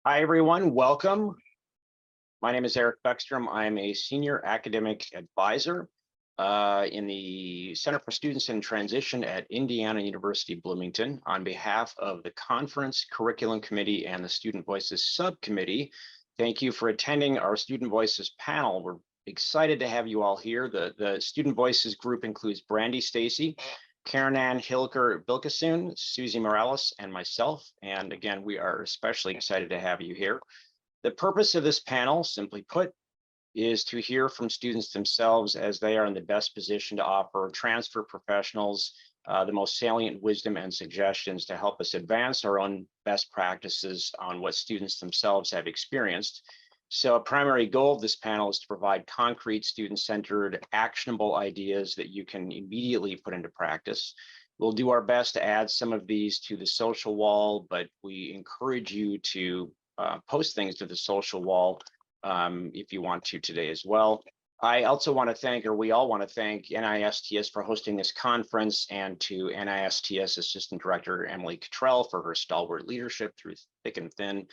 Hi, everyone. Welcome. My name is Eric Beckstrom. I'm a senior academic advisor in the Center for Students in Transition at Indiana University Bloomington. On behalf of the Conference Curriculum Committee and the Student Voices Subcommittee, thank you for attending our Student Voices panel. We're excited to have you all here. The Student Voices group includes Brandi, Stacey, Karen Ann Hilker-Bilkesoon, Susie Morales, and myself. And again, we are especially excited to have you here. The purpose of this panel, simply put, is to hear from students themselves as they are in the best position to offer transfer professionals the most salient wisdom and suggestions to help us advance our own best practices on what students themselves have experienced. So a primary goal of this panel is to provide concrete, student-centered, actionable ideas that you can immediately put into practice. We'll do our best to add some of these to the social wall, but we encourage you to post things to the social wall if you want to today as well. I also want to thank, or we all want to thank NISTS for hosting this conference, and to NISTS Assistant Director Emily Cottrell for her stalwart leadership through thick and thin.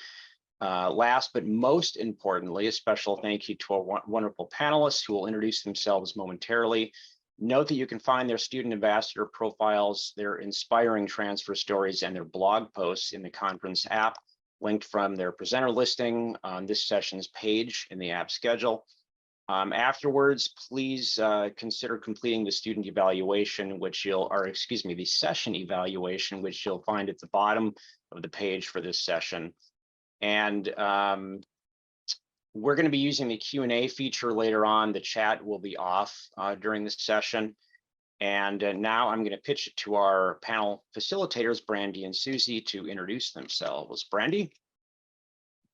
Last but most importantly, a special thank you to our wonderful panelists who will introduce themselves momentarily. Note that you can find their student ambassador profiles, their inspiring transfer stories, and their blog posts in the conference app, linked from their presenter listing on this session's page in the app schedule. Afterwards, please consider completing the student evaluation, the session evaluation, which you'll find at the bottom of the page for this session. And we're going to be using the Q&A feature later on. The chat will be off during this session. And now I'm going to pitch it to our panel facilitators, Brandi and Susie, to introduce themselves. Brandi?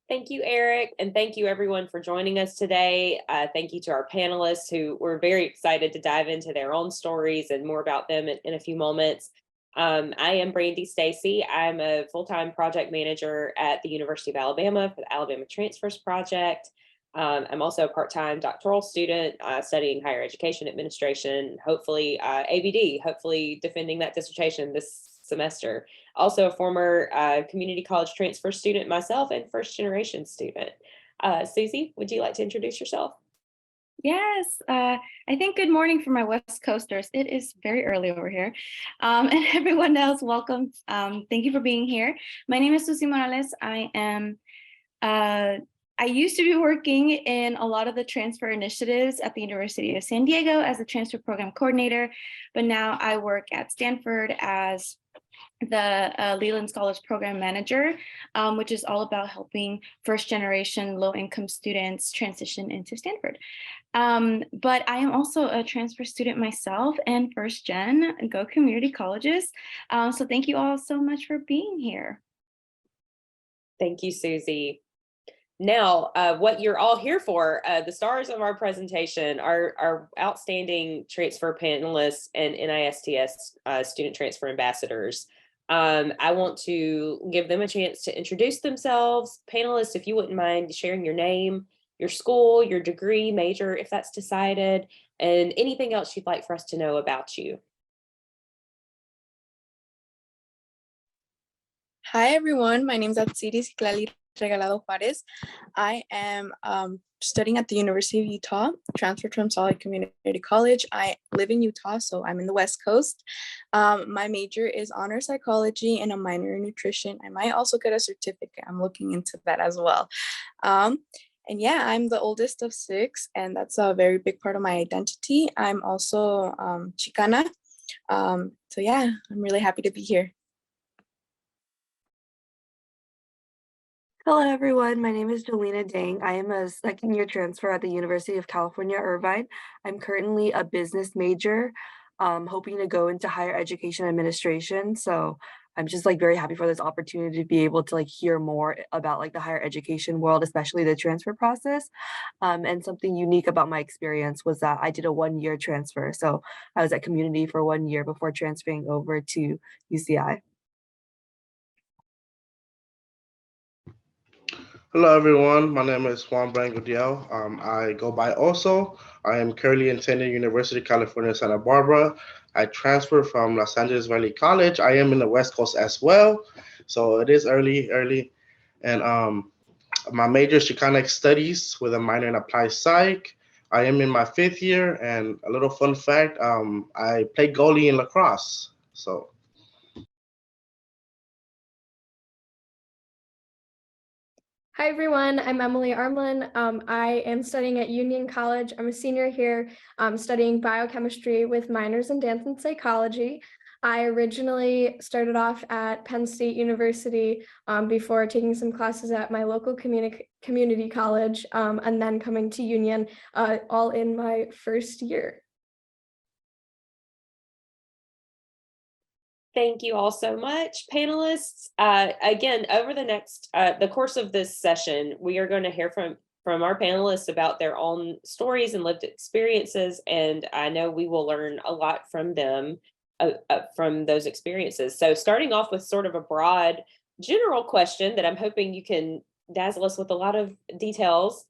Thank you, Eric, and thank you everyone for joining us today. Thank you to our panelists who were very excited to dive into their own stories and more about them in a few moments. I am Brandi Stacey. I'm a full-time project manager at the University of Alabama for the Alabama Transfers Project. I'm also a part-time doctoral student studying higher education administration, hopefully ABD, hopefully defending that dissertation this semester. Also a former community college transfer student myself and first-generation student. Susie, would you like to introduce yourself? Yes, I think good morning for my West Coasters. It is very early over here. And everyone else, welcome. Thank you for being here. My name is Susie Morales. I used to be working in a lot of the transfer initiatives at the University of San Diego as a transfer program coordinator, but now I work at Standford as the Leland Scholars Program Manager, which is all about helping first-generation low-income students transition into Stanford. But I am also a transfer student myself and first-gen, go community colleges. So thank you all so much for being here. Thank you, Susie. Now, what you're all here for, the stars of our presentation are our outstanding transfer panelists and NISTS student transfer ambassadors. I want to give them a chance to introduce themselves. Panelists, if you wouldn't mind sharing your name, your school, your degree, major, if that's decided, and anything else you'd like for us to know about you. Hi, everyone. My name is Atziri Regalado, Juarez. I am studying at the University of Utah, transferred from Salt Lake Community College. I live in Utah, so I'm in the West Coast. My major is honor psychology and a minor in nutrition. I might also get a certificate. I'm looking into that as well. And yeah, I'm the oldest of 6, and that's a very big part of my identity. I'm also Chicana. So yeah, I'm really happy to be here. Hello, everyone. My name is Jolynna Dang. I am a second-year transfer at the University of California, Irvine. I'm currently a business major, hoping to go into higher education administration. So I'm just very happy for this opportunity to be able to hear more about the higher education world, especially the transfer process. And something unique about my experience was that I did a 1-year transfer. So I was at community for 1 year before transferring over to UCI. Hello, everyone. My name is Juan Brangodiel. I go by Oso. I am currently attending University of California, Santa Barbara. I transferred from Los Angeles Valley College. I am in the West Coast as well. So it is early. And my major is Chicanic Studies with a minor in Applied Psych. I am in my 5th year, and a little fun fact, I played goalie in lacrosse. So. Hi, everyone. I'm Emily Armlin. I am studying at Union College. I'm a senior here, studying biochemistry with minors in dance and psychology. I originally started off at Penn State University before taking some classes at my local community college, and then coming to Union, all in my 1st year. Thank you all so much, panelists. Again, over the course of this session, we are going to hear from our panelists about their own stories and lived experiences, and I know we will learn a lot from them from those experiences. So starting off with sort of a broad general question that I'm hoping you can dazzle us with a lot of details.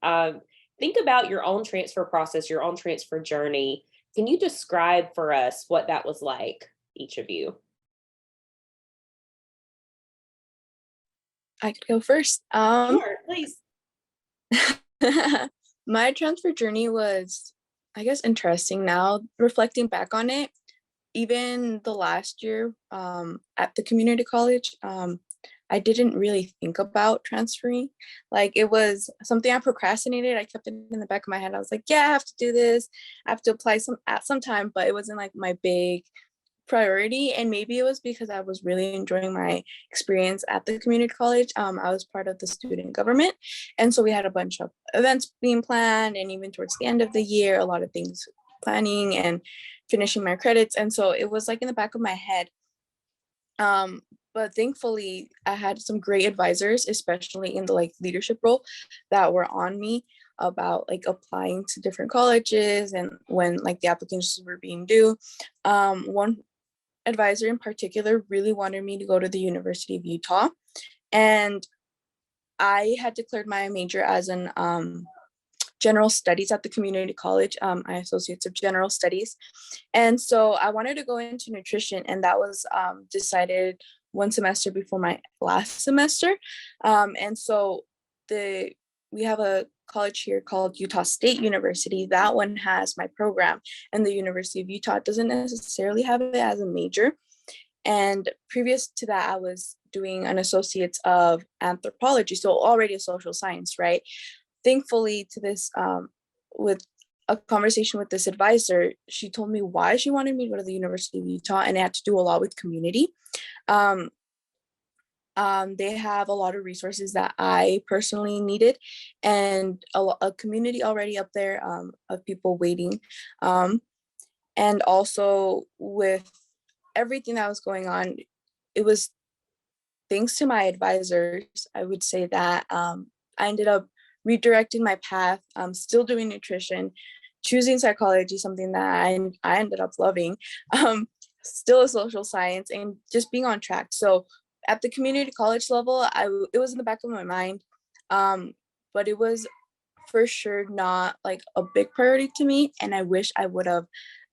Think about your own transfer process, your own transfer journey. Can you describe for us what that was like, each of you? I could go first. Sure, please. My transfer journey was, I guess, interesting now, reflecting back on it. Even the last year at the community college, I didn't really think about transferring. Like, it was something I procrastinated. I kept it in the back of my head. I was like, yeah, I have to do this. I have to apply at some time, but it wasn't like my big priority. And maybe it was because I was really enjoying my experience at the community college. I was part of the student government, and so we had a bunch of events being planned, and even towards the end of the year, a lot of things planning and finishing my credits. And so it was like in the back of my head. But thankfully I had some great advisors, especially in the like leadership role, that were on me about like applying to different colleges and when like the applications were being due. One advisor in particular really wanted me to go to the University of Utah, and I had declared my major as an general studies at the community college. I associates of general studies, and so I wanted to go into nutrition, and that was decided one semester before my last semester. And so we have a college here called Utah State University. That one has my program, and the University of Utah doesn't necessarily have it as a major. And previous to that, I was doing an associate's of anthropology, so already a social science, right? Thankfully to this, with a conversation with this advisor, she told me why she wanted me to go to the University of Utah, and it had to do a lot with community. They have a lot of resources that I personally needed, and a community already up there of people waiting. And also with everything that was going on, it was thanks to my advisors, I would say that I ended up redirecting my path, still doing nutrition, choosing psychology, something that I ended up loving, still a social science, and just being on track. So at the community college level, it was in the back of my mind, but it was for sure not like a big priority to me. And I wish I would have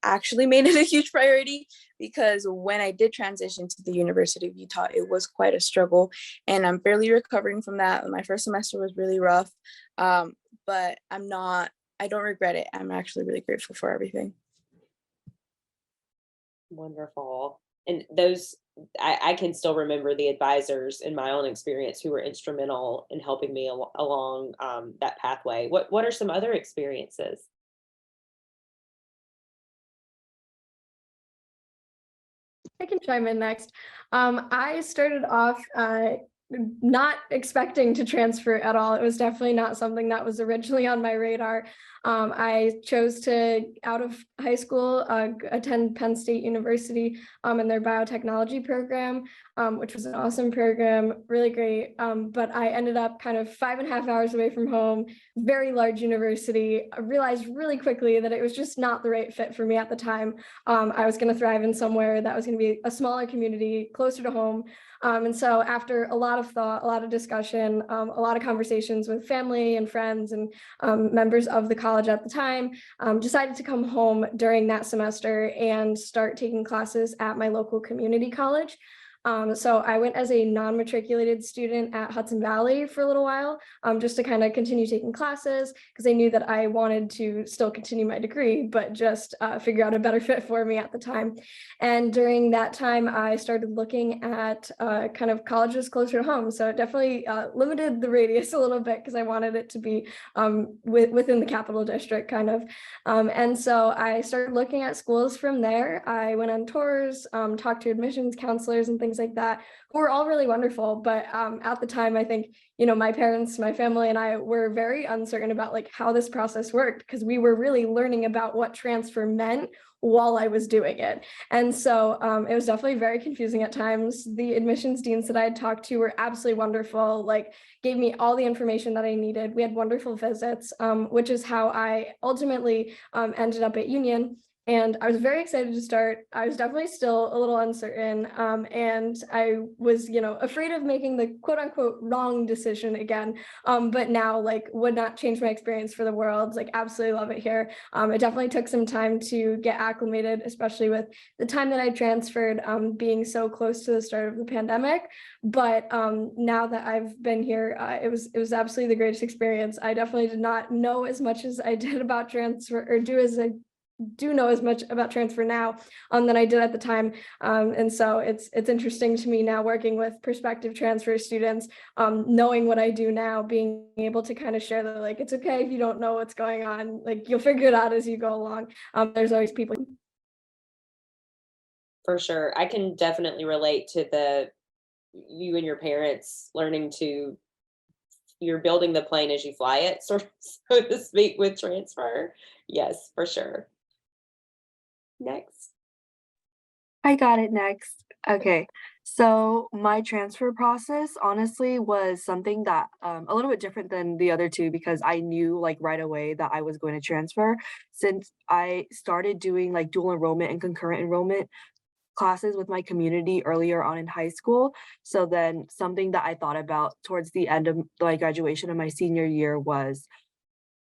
actually made it a huge priority, because when I did transition to the University of Utah, it was quite a struggle, and I'm barely recovering from that. My first semester was really rough, but I don't regret it. I'm actually really grateful for everything. Wonderful. And those, I can still remember the advisors in my own experience who were instrumental in helping me along that pathway. What are some other experiences? I can chime in next. I started off not expecting to transfer at all. It was definitely not something that was originally on my radar. I chose to, out of high school, attend Penn State University in their biotechnology program, which was an awesome program, really great. But I ended up kind of 5.5 hours away from home, very large university. I realized really quickly that it was just not the right fit for me at the time. I was going to thrive in somewhere that was going to be a smaller community, closer to home. And so after a lot of thought, a lot of discussion, a lot of conversations with family and friends and members of the college at the time, decided to come home during that semester and start taking classes at my local community college. So I went as a non-matriculated student at Hudson Valley for a little while, just to kind of continue taking classes, because I knew that I wanted to still continue my degree, but just figure out a better fit for me at the time. And during that time, I started looking at kind of colleges closer to home. So it definitely limited the radius a little bit, because I wanted it to be within the Capital District kind of. And so I started looking at schools from there. I went on tours, talked to admissions counselors and things like that, who were all really wonderful. But at the time, I think, you know, my parents, my family, and I were very uncertain about like how this process worked, because we were really learning about what transfer meant while I was doing it. And so it was definitely very confusing at times. The admissions deans that I had talked to were absolutely wonderful, like gave me all the information that I needed. We had wonderful visits, which is how I ultimately ended up at Union. And I was very excited to start. I was definitely still a little uncertain. And I was, you know, afraid of making the quote unquote wrong decision again. But now like would not change my experience for the world. Like absolutely love it here. It definitely took some time to get acclimated, especially with the time that I transferred being so close to the start of the pandemic. But now that I've been here, it was absolutely the greatest experience. I definitely did not know as much as I did about transfer, or do know as much about transfer now than I did at the time. And so it's interesting to me now working with prospective transfer students, knowing what I do now, being able to kind of share that like, it's okay if you don't know what's going on, like you'll figure it out as you go along. There's always people. For sure. I can definitely relate to you and your parents learning to, you're building the plane as you fly it, so to speak, with transfer. Yes, for sure. Next. I got it next. Okay. So my transfer process honestly was something that a little bit different than the other two, because I knew like right away that I was going to transfer, since I started doing like dual enrollment and concurrent enrollment classes with my community earlier on in high school. So then something that I thought about towards the end of my graduation of my senior year was,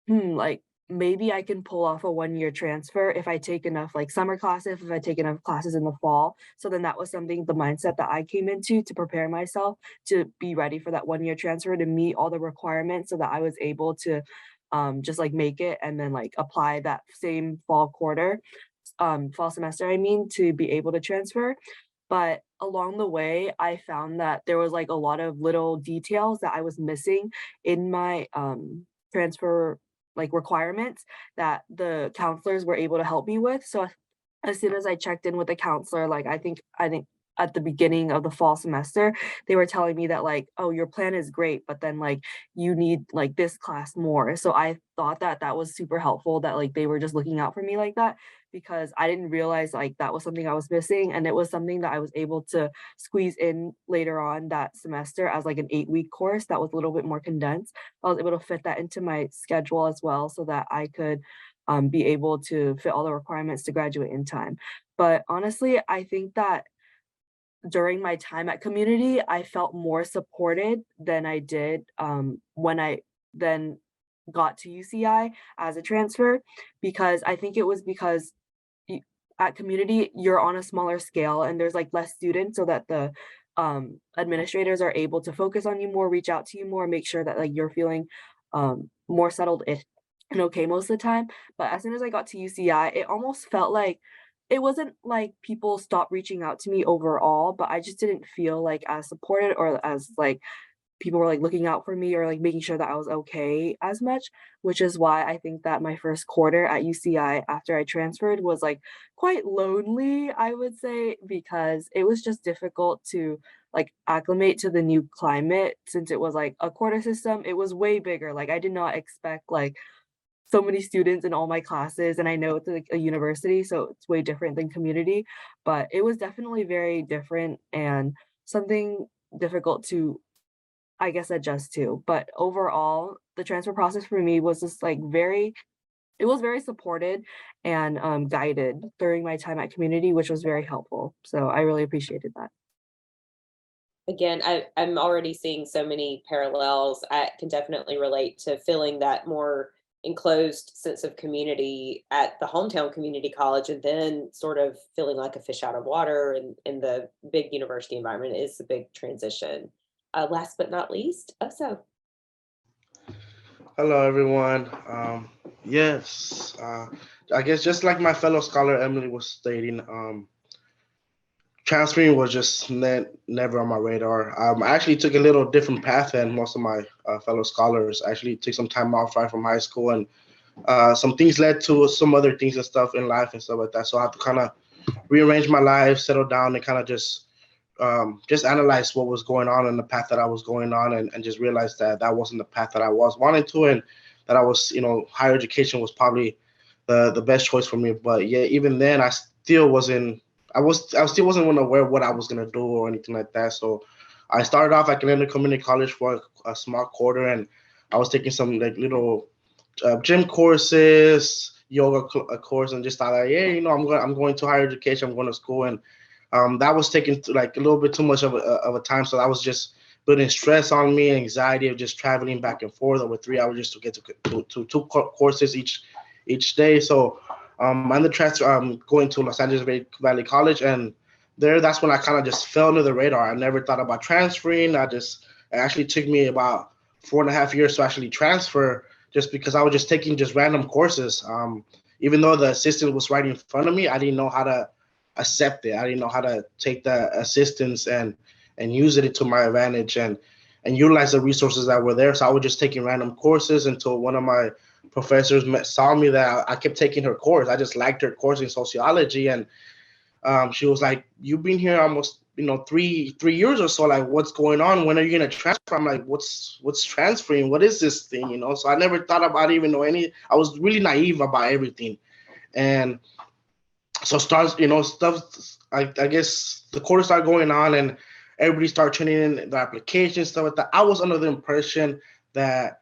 like maybe I can pull off a 1-year transfer if I take enough like summer classes, if I take enough classes in the fall. So then that was something, the mindset that I came into to prepare myself to be ready for that 1-year transfer, to meet all the requirements so that I was able to just like make it and then like apply that same fall semester, I mean, to be able to transfer. But along the way, I found that there was like a lot of little details that I was missing in my transfer like requirements that the counselors were able to help me with. So as soon as I checked in with the counselor, like I think at the beginning of the fall semester, they were telling me that like, oh, your plan is great, but then like you need like this class more. So I thought that that was super helpful, that like they were just looking out for me like that, because I didn't realize like that was something I was missing. And it was something that I was able to squeeze in later on that semester as like an 8-week course that was a little bit more condensed. I was able to fit that into my schedule as well, so that I could be able to fit all the requirements to graduate in time. But honestly, I think that during my time at community, I felt more supported than I did when I then got to UCI as a transfer, because I think it was because at community you're on a smaller scale and there's like less students, so that the administrators are able to focus on you more, reach out to you more, make sure that like you're feeling more settled and okay most of the time. But as soon as I got to UCI, it almost felt like it wasn't like people stopped reaching out to me overall, but I just didn't feel like as supported, or as like people were like looking out for me, or like making sure that I was okay as much, which is why I think that my first quarter at UCI after I transferred was like quite lonely, I would say, because it was just difficult to like acclimate to the new climate, since it was like a quarter system. It was way bigger. Like I did not expect like so many students in all my classes, and I know it's like a university, so it's way different than community, but it was definitely very different and something difficult to, I guess, adjust to. But overall, the transfer process for me was just like it was very supported and guided during my time at community, which was very helpful. So I really appreciated that. Again, I'm already seeing so many parallels. I can definitely relate to feeling that more enclosed sense of community at the hometown community college, and then sort of feeling like a fish out of water in the big university environment is a big transition. Last but not least, so Hello, everyone. Yes, I guess just like my fellow scholar Emily was stating, transferring was just never on my radar. I actually took a little different path than most of my fellow scholars. I actually took some time off right from high school, and some things led to some other things and stuff in life and stuff like that. So I had to kind of rearrange my life, settle down, and kind of just analyze what was going on and the path that I was going on, and just realize that that wasn't the path that I was wanting to, and that I was, higher education was probably the best choice for me. But yeah, even then, I still wasn't. I still wasn't aware of what I was gonna do or anything like that. So I started off at Glenn Community College for a small quarter, and I was taking some like little gym courses, yoga course, and just thought like, yeah, I'm going to higher education. I'm going to school, and that was taking like a little bit too much of a time. So that was just putting stress on me, anxiety of just traveling back and forth over 3 hours just to get to two courses each day. So I'm the transfer, going to Los Angeles Valley College, and that's when I kind of just fell under the radar. I never thought about transferring. It actually took me about 4.5 years to actually transfer, just because I was just taking just random courses. Even though the assistant was right in front of me, I didn't know how to accept it. I didn't know how to take the assistance and use it to my advantage and utilize the resources that were there. So I was just taking random courses until one of my professors saw me that I kept taking her course. I just liked her course in sociology, and she was like, "You've been here almost 3 years or so. Like, what's going on? When are you gonna transfer?" I'm like, "What's transferring? What is this thing?" So I never thought about even know any. I was really naive about everything, and so stuff. I guess the quarter started going on, and everybody started turning in their applications, stuff like that. I was under the impression that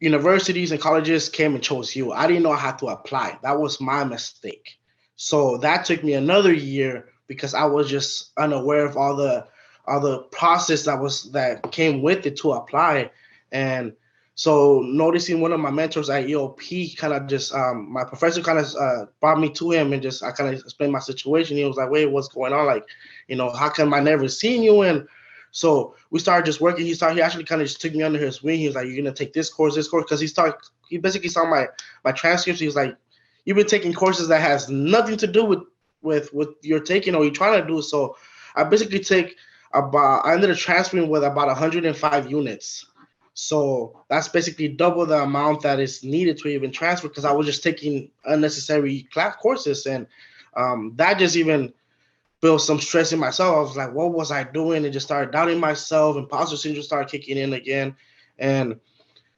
universities and colleges came and chose you. I didn't know I had to apply. That was my mistake. So that took me another year because I was just unaware of all the process that came with it to apply. And so noticing one of my mentors at EOP kind of just my professor kind of brought me to him, and just I kind of explained my situation. He was like, "Wait, what's going on? Like, how come I never seen you?" And so we started just working. He actually kind of just took me under his wing. He was like, "You're gonna take this course," because he basically saw my transcripts. He was like, "You've been taking courses that has nothing to do with what you're taking or you're trying to do." So I basically I ended up transferring with about 105 units. So that's basically double the amount that is needed to even transfer, because I was just taking unnecessary class courses, and that just even built some stress in myself. I was like, what was I doing? And just started doubting myself. Imposter syndrome started kicking in again. And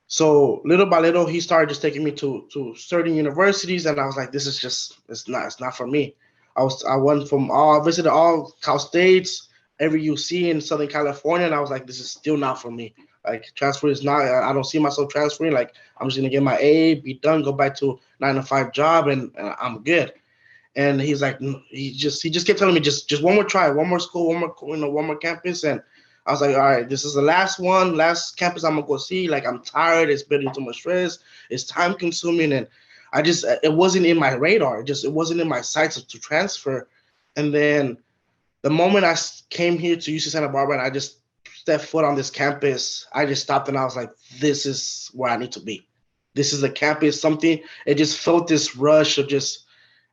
so little by little, he started just taking me to certain universities, and I was like, this is just it's not for me. I visited all Cal States, every UC in Southern California, and I was like, this is still not for me. Like, transfer is not. I don't see myself transferring. Like, I'm just gonna get my A, be done, go back to 9-to-5 job, and I'm good. And he's like, he just kept telling me, just one more try, one more school, one more campus. And I was like, all right, this is the last campus I'm gonna go see. Like, I'm tired. It's building too much stress. It's time consuming, and it wasn't in my radar. It wasn't in my sights to transfer. And then the moment I came here to UC Santa Barbara and I just stepped foot on this campus, I just stopped and I was like, this is where I need to be. This is the campus. It just felt this rush of just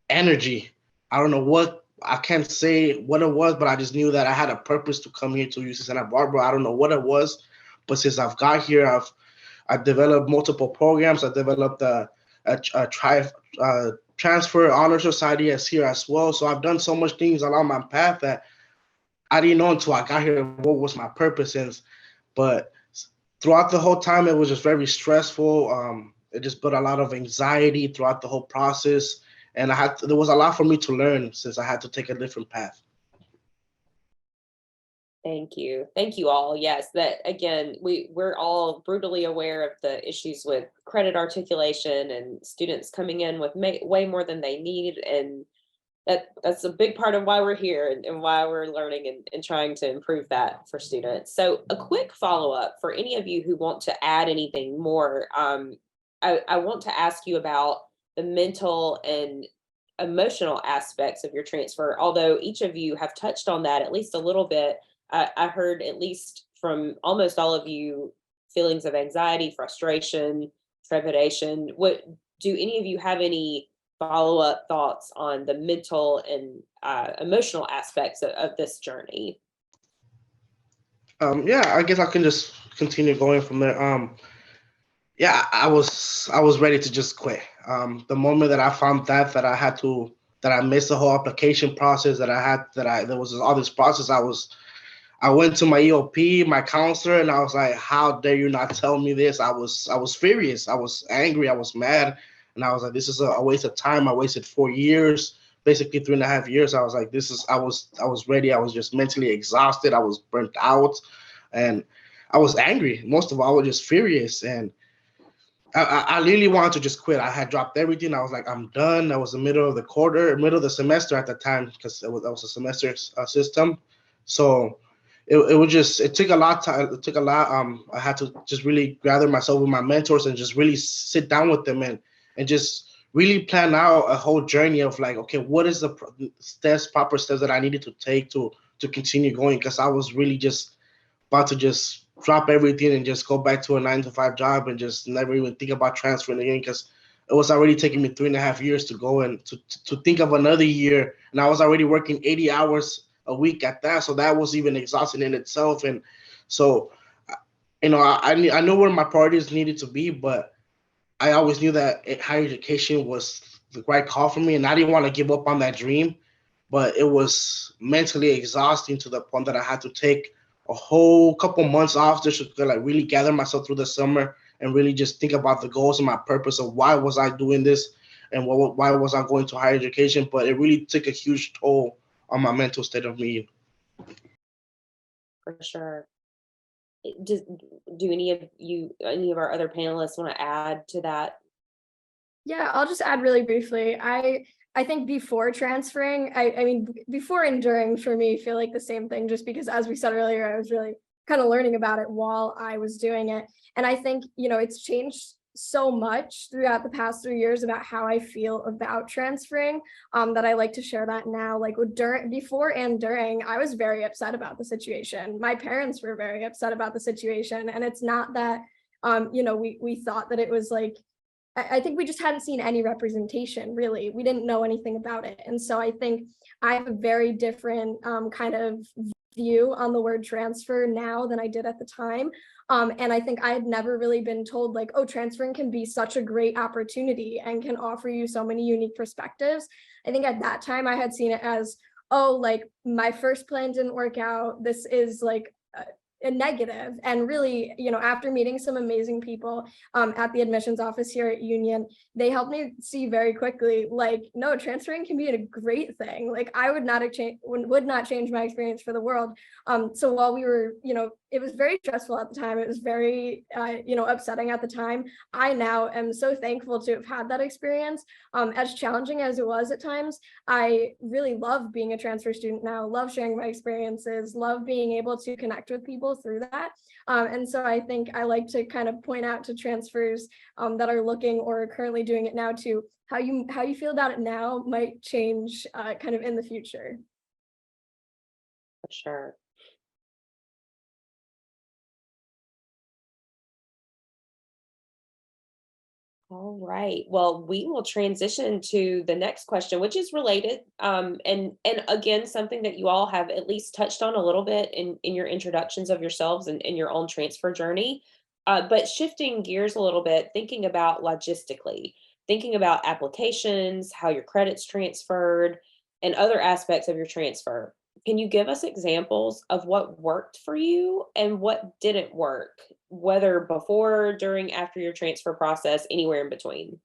energy. I don't know what, I can't say what it was, but I just knew that I had a purpose to come here to UC Santa Barbara. I don't know what it was, but since I've got here, I've developed multiple programs. I developed a transfer honor society as here as well. So I've done so much things along my path that I didn't know until I got here what was my purpose is. But throughout the whole time, it was just very stressful. It just put a lot of anxiety throughout the whole process. And there was a lot for me to learn since I had to take a different path. Thank you. Thank you all. Yes, that again, we're all brutally aware of the issues with credit articulation and students coming in with way more than they need. And that's a big part of why we're here and why we're learning and trying to improve that for students. So a quick follow-up for any of you who want to add anything more. I want to ask you about the mental and emotional aspects of your transfer, although each of you have touched on that at least a little bit. I heard, at least from almost all of you, feelings of anxiety, frustration, trepidation. What do any of you have any follow-up thoughts on the mental and emotional aspects of this journey? Yeah, I guess I can just continue going from there. Yeah, I was ready to just quit. The moment that I found that I missed the whole application process, there was all this process. I went to my EOP, my counselor, and I was like, "How dare you not tell me this?" I was furious. I was angry. I was mad, and I was like, "This is a waste of time. I wasted 4 years, basically 3.5 years." I was like, I was ready. I was just mentally exhausted. I was burnt out, and I was angry. Most of all, I was just furious, and I really wanted to just quit. I had dropped everything. I was like, I'm done. That was the middle of the semester at the time, because that was a semester system. So it took a lot of time. It took a lot. I had to just really gather myself with my mentors and just really sit down with them and just really plan out a whole journey of like, okay, what is the proper steps that I needed to take to continue going? Because I was really just about to just drop everything and just go back to a 9-to-5 job and just never even think about transferring again, because it was already taking me 3.5 years to go and to think of another year. And I was already working 80 hours a week at that. So that was even exhausting in itself. And so, I know where my priorities needed to be, but I always knew that higher education was the right call for me. And I didn't want to give up on that dream, but it was mentally exhausting to the point that I had to take a whole couple months off just to like really gather myself through the summer and really just think about the goals and my purpose of why was I doing this and why was I going to higher education. But it really took a huge toll on my mental state of being. For sure. Do any of our other panelists want to add to that? Yeah, I'll just add really briefly. I think before transferring, I mean, before and during for me feel like the same thing, just because, as we said earlier, I was really kind of learning about it while I was doing it. And I think, it's changed so much throughout the past 3 years about how I feel about transferring, that I like to share that now. Like before and during, I was very upset about the situation. My parents were very upset about the situation. And it's not that, we thought that it was like, I think we just hadn't seen any representation, really. We didn't know anything about it. And so I think I have a very different kind of view on the word transfer now than I did at the time. And I think I had never really been told like, oh, transferring can be such a great opportunity and can offer you so many unique perspectives. I think at that time I had seen it as, oh, like my first plan didn't work out. This is like a negative. And really, after meeting some amazing people at the admissions office here at Union, they helped me see very quickly, like, no, transferring can be a great thing. Like I would not change my experience for the world. So while we were, it was very stressful at the time. It was very, upsetting at the time. I now am so thankful to have had that experience. As challenging as it was at times, I really love being a transfer student now, love sharing my experiences, love being able to connect with people through that. And so I think I like to kind of point out to transfers that are looking or are currently doing it now to how you feel about it now might change kind of in the future. For sure. All right. Well, we will transition to the next question, which is related. And again, something that you all have at least touched on a little bit in your introductions of yourselves and in your own transfer journey. But shifting gears a little bit, thinking about logistically, thinking about applications, how your credits transferred, and other aspects of your transfer. Can you give us examples of what worked for you and what didn't work, whether before, during, after your transfer process, anywhere in between?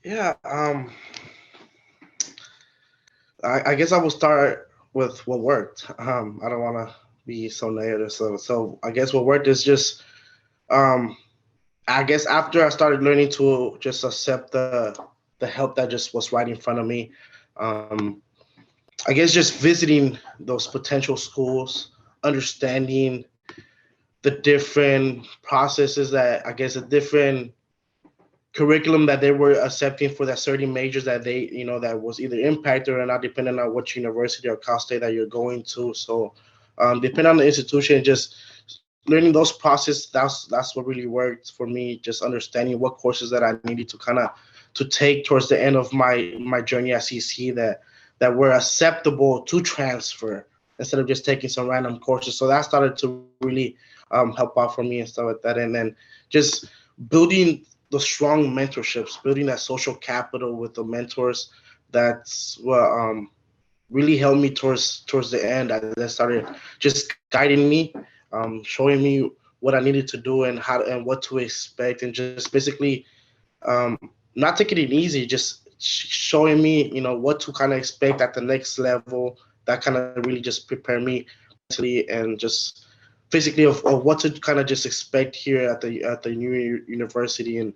Yeah, I guess I will start with what worked. I don't want to be so negative. So I guess what worked is just, I guess after I started learning to just accept the help that just was right in front of me, I guess just visiting those potential schools, understanding the different processes that I guess the different curriculum that they were accepting for that certain majors that they, that was either impacted or not, depending on which university or Cal State that you're going to. So depending on the institution, just learning those processes, that's what really worked for me. Just understanding what courses that I needed to kind of to take towards the end of my journey at CC that were acceptable to transfer instead of just taking some random courses. So that started to really help out for me and stuff like that. And then just building the strong mentorships, building that social capital with the mentors. That's what really helped me towards the end. That started just guiding me, showing me what I needed to do and how and what to expect, and just basically not taking it easy, just showing me, what to kind of expect at the next level. That kind of really just prepared me mentally and just physically of what to kind of just expect here at the new university. And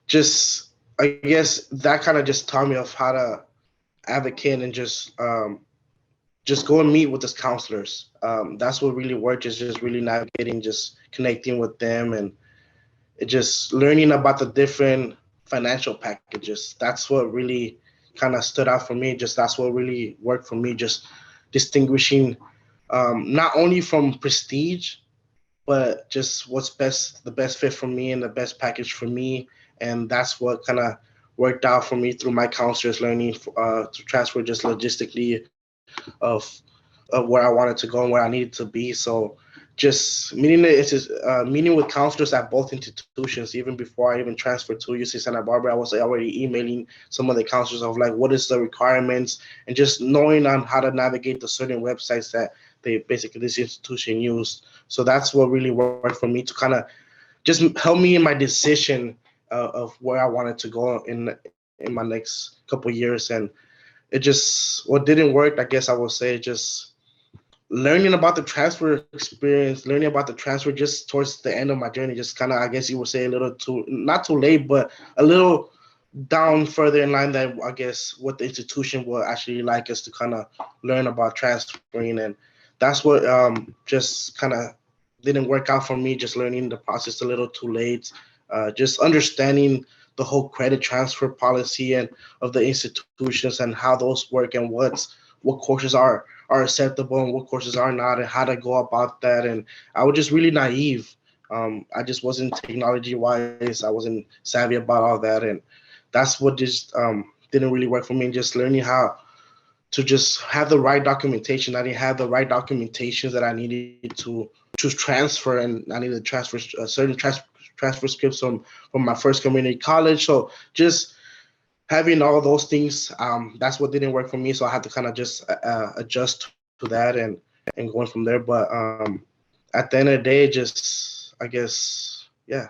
just I guess that kind of just taught me of how to advocate and just go and meet with the counselors. That's what really worked, is just really navigating, just connecting with them, and just learning about the different financial packages. That's what really kind of stood out for me. Just that's what really worked for me, just distinguishing not only from prestige, but just what's the best fit for me and the best package for me. And that's what kind of worked out for me through my counselors, learning to transfer just logistically of where I wanted to go and where I needed to be. So just meeting with counselors at both institutions. Even before I even transferred to UC Santa Barbara, I was already emailing some of the counselors of like, what is the requirements, and just knowing on how to navigate the certain websites that this institution used. So that's what really worked for me to kind of just help me in my decision of where I wanted to go in my next couple of years. And it just, what didn't work, I guess I would say, just learning about the transfer experience, learning about the transfer just towards the end of my journey, just kind of, I guess you would say, a little too, not too late, but a little down further in line that I guess what the institution will actually like us to kind of learn about transferring. And that's what just kind of didn't work out for me, just learning the process a little too late, just understanding the whole credit transfer policy and of the institutions and how those work and what courses are acceptable and what courses are not, and how to go about that. And I was just really naive. I just wasn't technology wise. I wasn't savvy about all that. And that's what just didn't really work for me. Just learning how to just have the right documentation. I didn't have the right documentations that I needed to transfer, and I needed to transfer certain transfer scripts from my first community college. So just having all those things, that's what didn't work for me. So I had to kind of just adjust to that and going from there. But at the end of the day, just, I guess, yeah.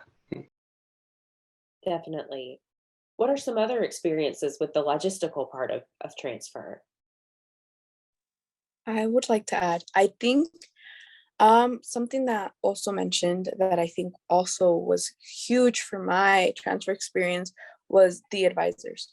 Definitely. What are some other experiences with the logistical part of transfer? I would like to add, I think something that also mentioned that I think also was huge for my transfer experience was the advisors.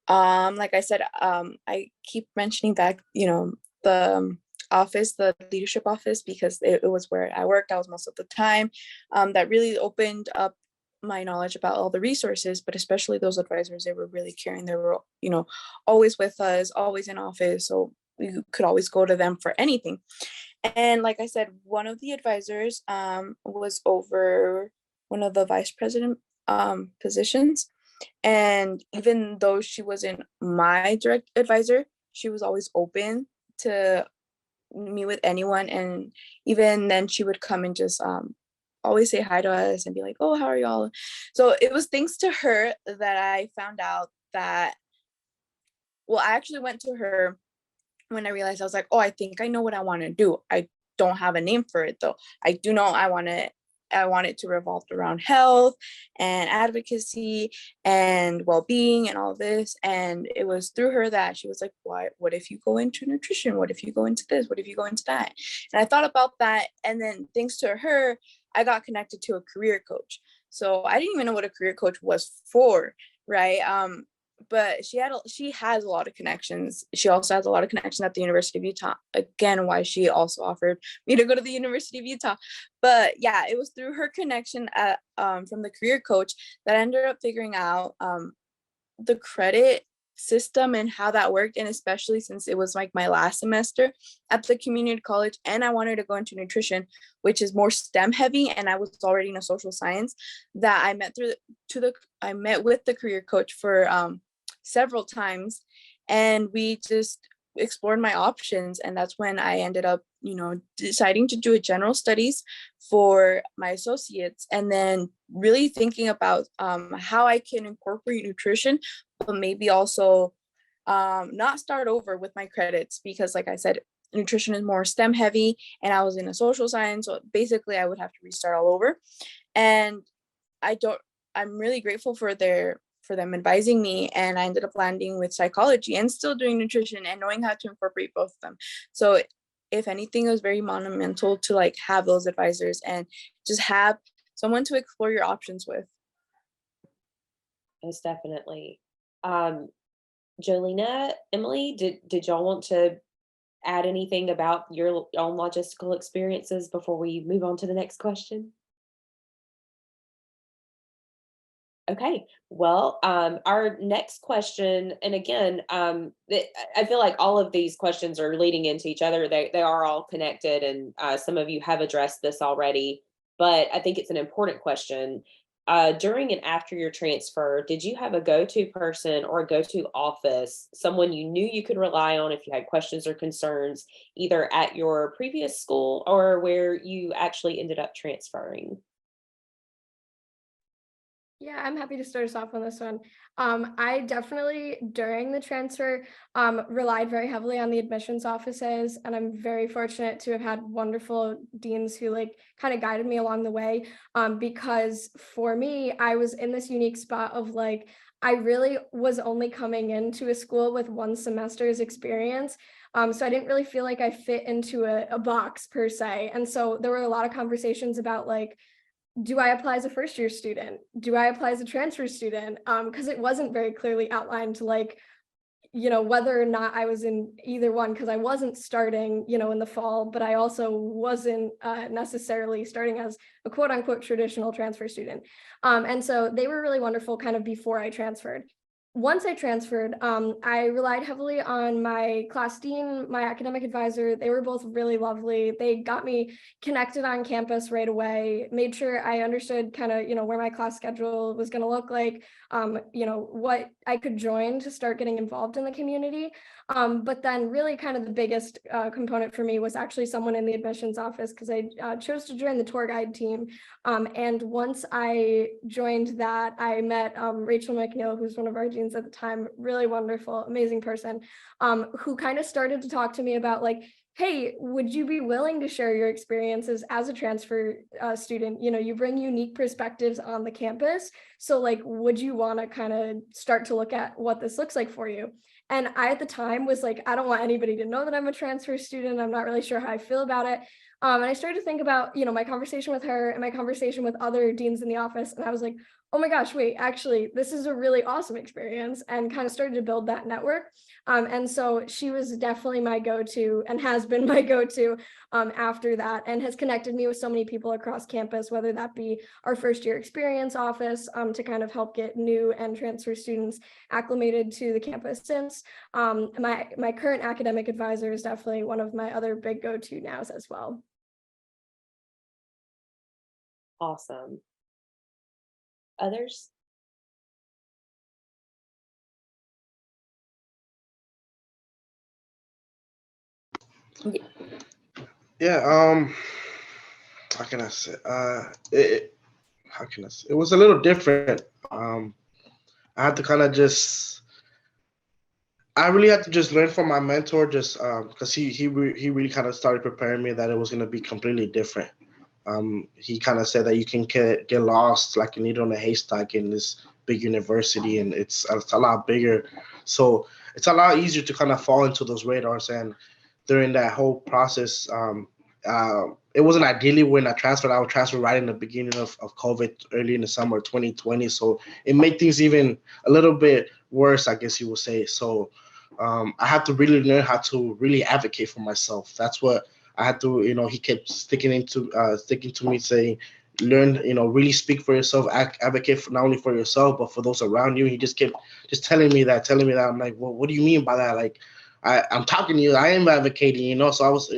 Like I said, I keep mentioning that, the office, the leadership office, because it was where I worked. I was most of the time. That really opened up my knowledge about all the resources, but especially those advisors, they were really caring. They were, always with us, always in office. So we could always go to them for anything. And like I said, one of the advisors was over one of the vice president positions. And even though she wasn't my direct advisor, she was always open to meet with anyone. And even then she would come and just always say hi to us and be like, oh, how are y'all? So it was thanks to her that I found out that, well, I actually went to her when I realized, I was like, oh, I think I know what I want to do. I don't have a name for it though. I do know I want it to revolve around health and advocacy and well-being and all this. And it was through her that she was like, what if you go into nutrition? What if you go into this? What if you go into that? And I thought about that. And then thanks to her, I got connected to a career coach. So I didn't even know what a career coach was for, right? but she has a lot of connections. She also has a lot of connections at the University of Utah. Again, why she also offered me to go to the University of Utah. But yeah, it was through her connection at from the career coach that I ended up figuring out the credit system and how that worked. And especially since it was like my last semester at the community college and I wanted to go into nutrition, which is more STEM heavy, and I was already in a social science, that I met with the career coach for several times, and we just explored my options. And that's when I ended up, deciding to do a general studies for my associates, and then really thinking about how I can incorporate nutrition, but maybe also not start over with my credits, because like I said, nutrition is more STEM heavy and I was in a social science. So basically I would have to restart all over. And I'm really grateful for them advising me, and I ended up landing with psychology and still doing nutrition and knowing how to incorporate both of them. So if anything, it was very monumental to like have those advisors and just have someone to explore your options with. Most definitely. Jolynna, Emily, did y'all want to add anything about your own logistical experiences before we move on to the next question? Okay, well, our next question, and again, I feel like all of these questions are leading into each other. They are all connected, and some of you have addressed this already, but I think it's an important question. During and after your transfer, did you have a go-to person or a go-to office, someone you knew you could rely on if you had questions or concerns, either at your previous school or where you actually ended up transferring? Yeah, I'm happy to start us off on this one. I definitely, during the transfer, relied very heavily on the admissions offices, and I'm very fortunate to have had wonderful deans who kind of guided me along the way. Because for me, I was in this unique spot of I really was only coming into a school with one semester's experience. So I didn't really feel like I fit into a box per se. And so there were a lot of conversations about do I apply as a first year student? Do I apply as a transfer student? Because it wasn't very clearly outlined whether or not I was in either one, because I wasn't starting, in the fall, but I also wasn't necessarily starting as a quote unquote traditional transfer student. And so they were really wonderful kind of before I transferred. Once I transferred, I relied heavily on my class dean, my academic advisor. They were both really lovely. They got me connected on campus right away, made sure I understood kind of, where my class schedule was going to look like, what I could join to start getting involved in the community. But then really kind of the biggest component for me was actually someone in the admissions office, because I chose to join the tour guide team. And once I joined that, I met Rachel McNeil, who's one of our deans at the time, really wonderful, amazing person, who kind of started to talk to me about hey, would you be willing to share your experiences as a transfer student? You bring unique perspectives on the campus. So would you want to kind of start to look at what this looks like for you? And I, at the time, was I don't want anybody to know that I'm a transfer student. I'm not really sure how I feel about it. And I started to think about, my conversation with her and my conversation with other deans in the office. And I was like, oh my gosh, wait, actually, this is a really awesome experience, and kind of started to build that network. And so she was definitely my go-to, and has been my go-to after that, and has connected me with so many people across campus, whether that be our first year experience office to kind of help get new and transfer students acclimated to the campus since. My current academic advisor is definitely one of my other big go-to nows as well. Awesome. Others? Yeah, how can I say? How can I say? It was a little different. I had to kind of I really had to just learn from my mentor, just because he really kind of started preparing me that it was going to be completely different. He kind of said that you can get lost like a needle in a haystack in this big university, and it's a lot bigger. So it's a lot easier to kind of fall into those radars. And during that whole process, it it wasn't ideally when I transferred. I would transfer right in the beginning of COVID, early in the summer 2020. So it made things even a little bit worse, I guess you would say. So I had to really learn how to really advocate for myself. That's what I had to, he kept sticking to me saying, learn, really speak for yourself, advocate for not only for yourself, but for those around you. He just kept just telling me that. I'm like, well, what do you mean by that? Like, I'm talking to you, I am advocating, so I was,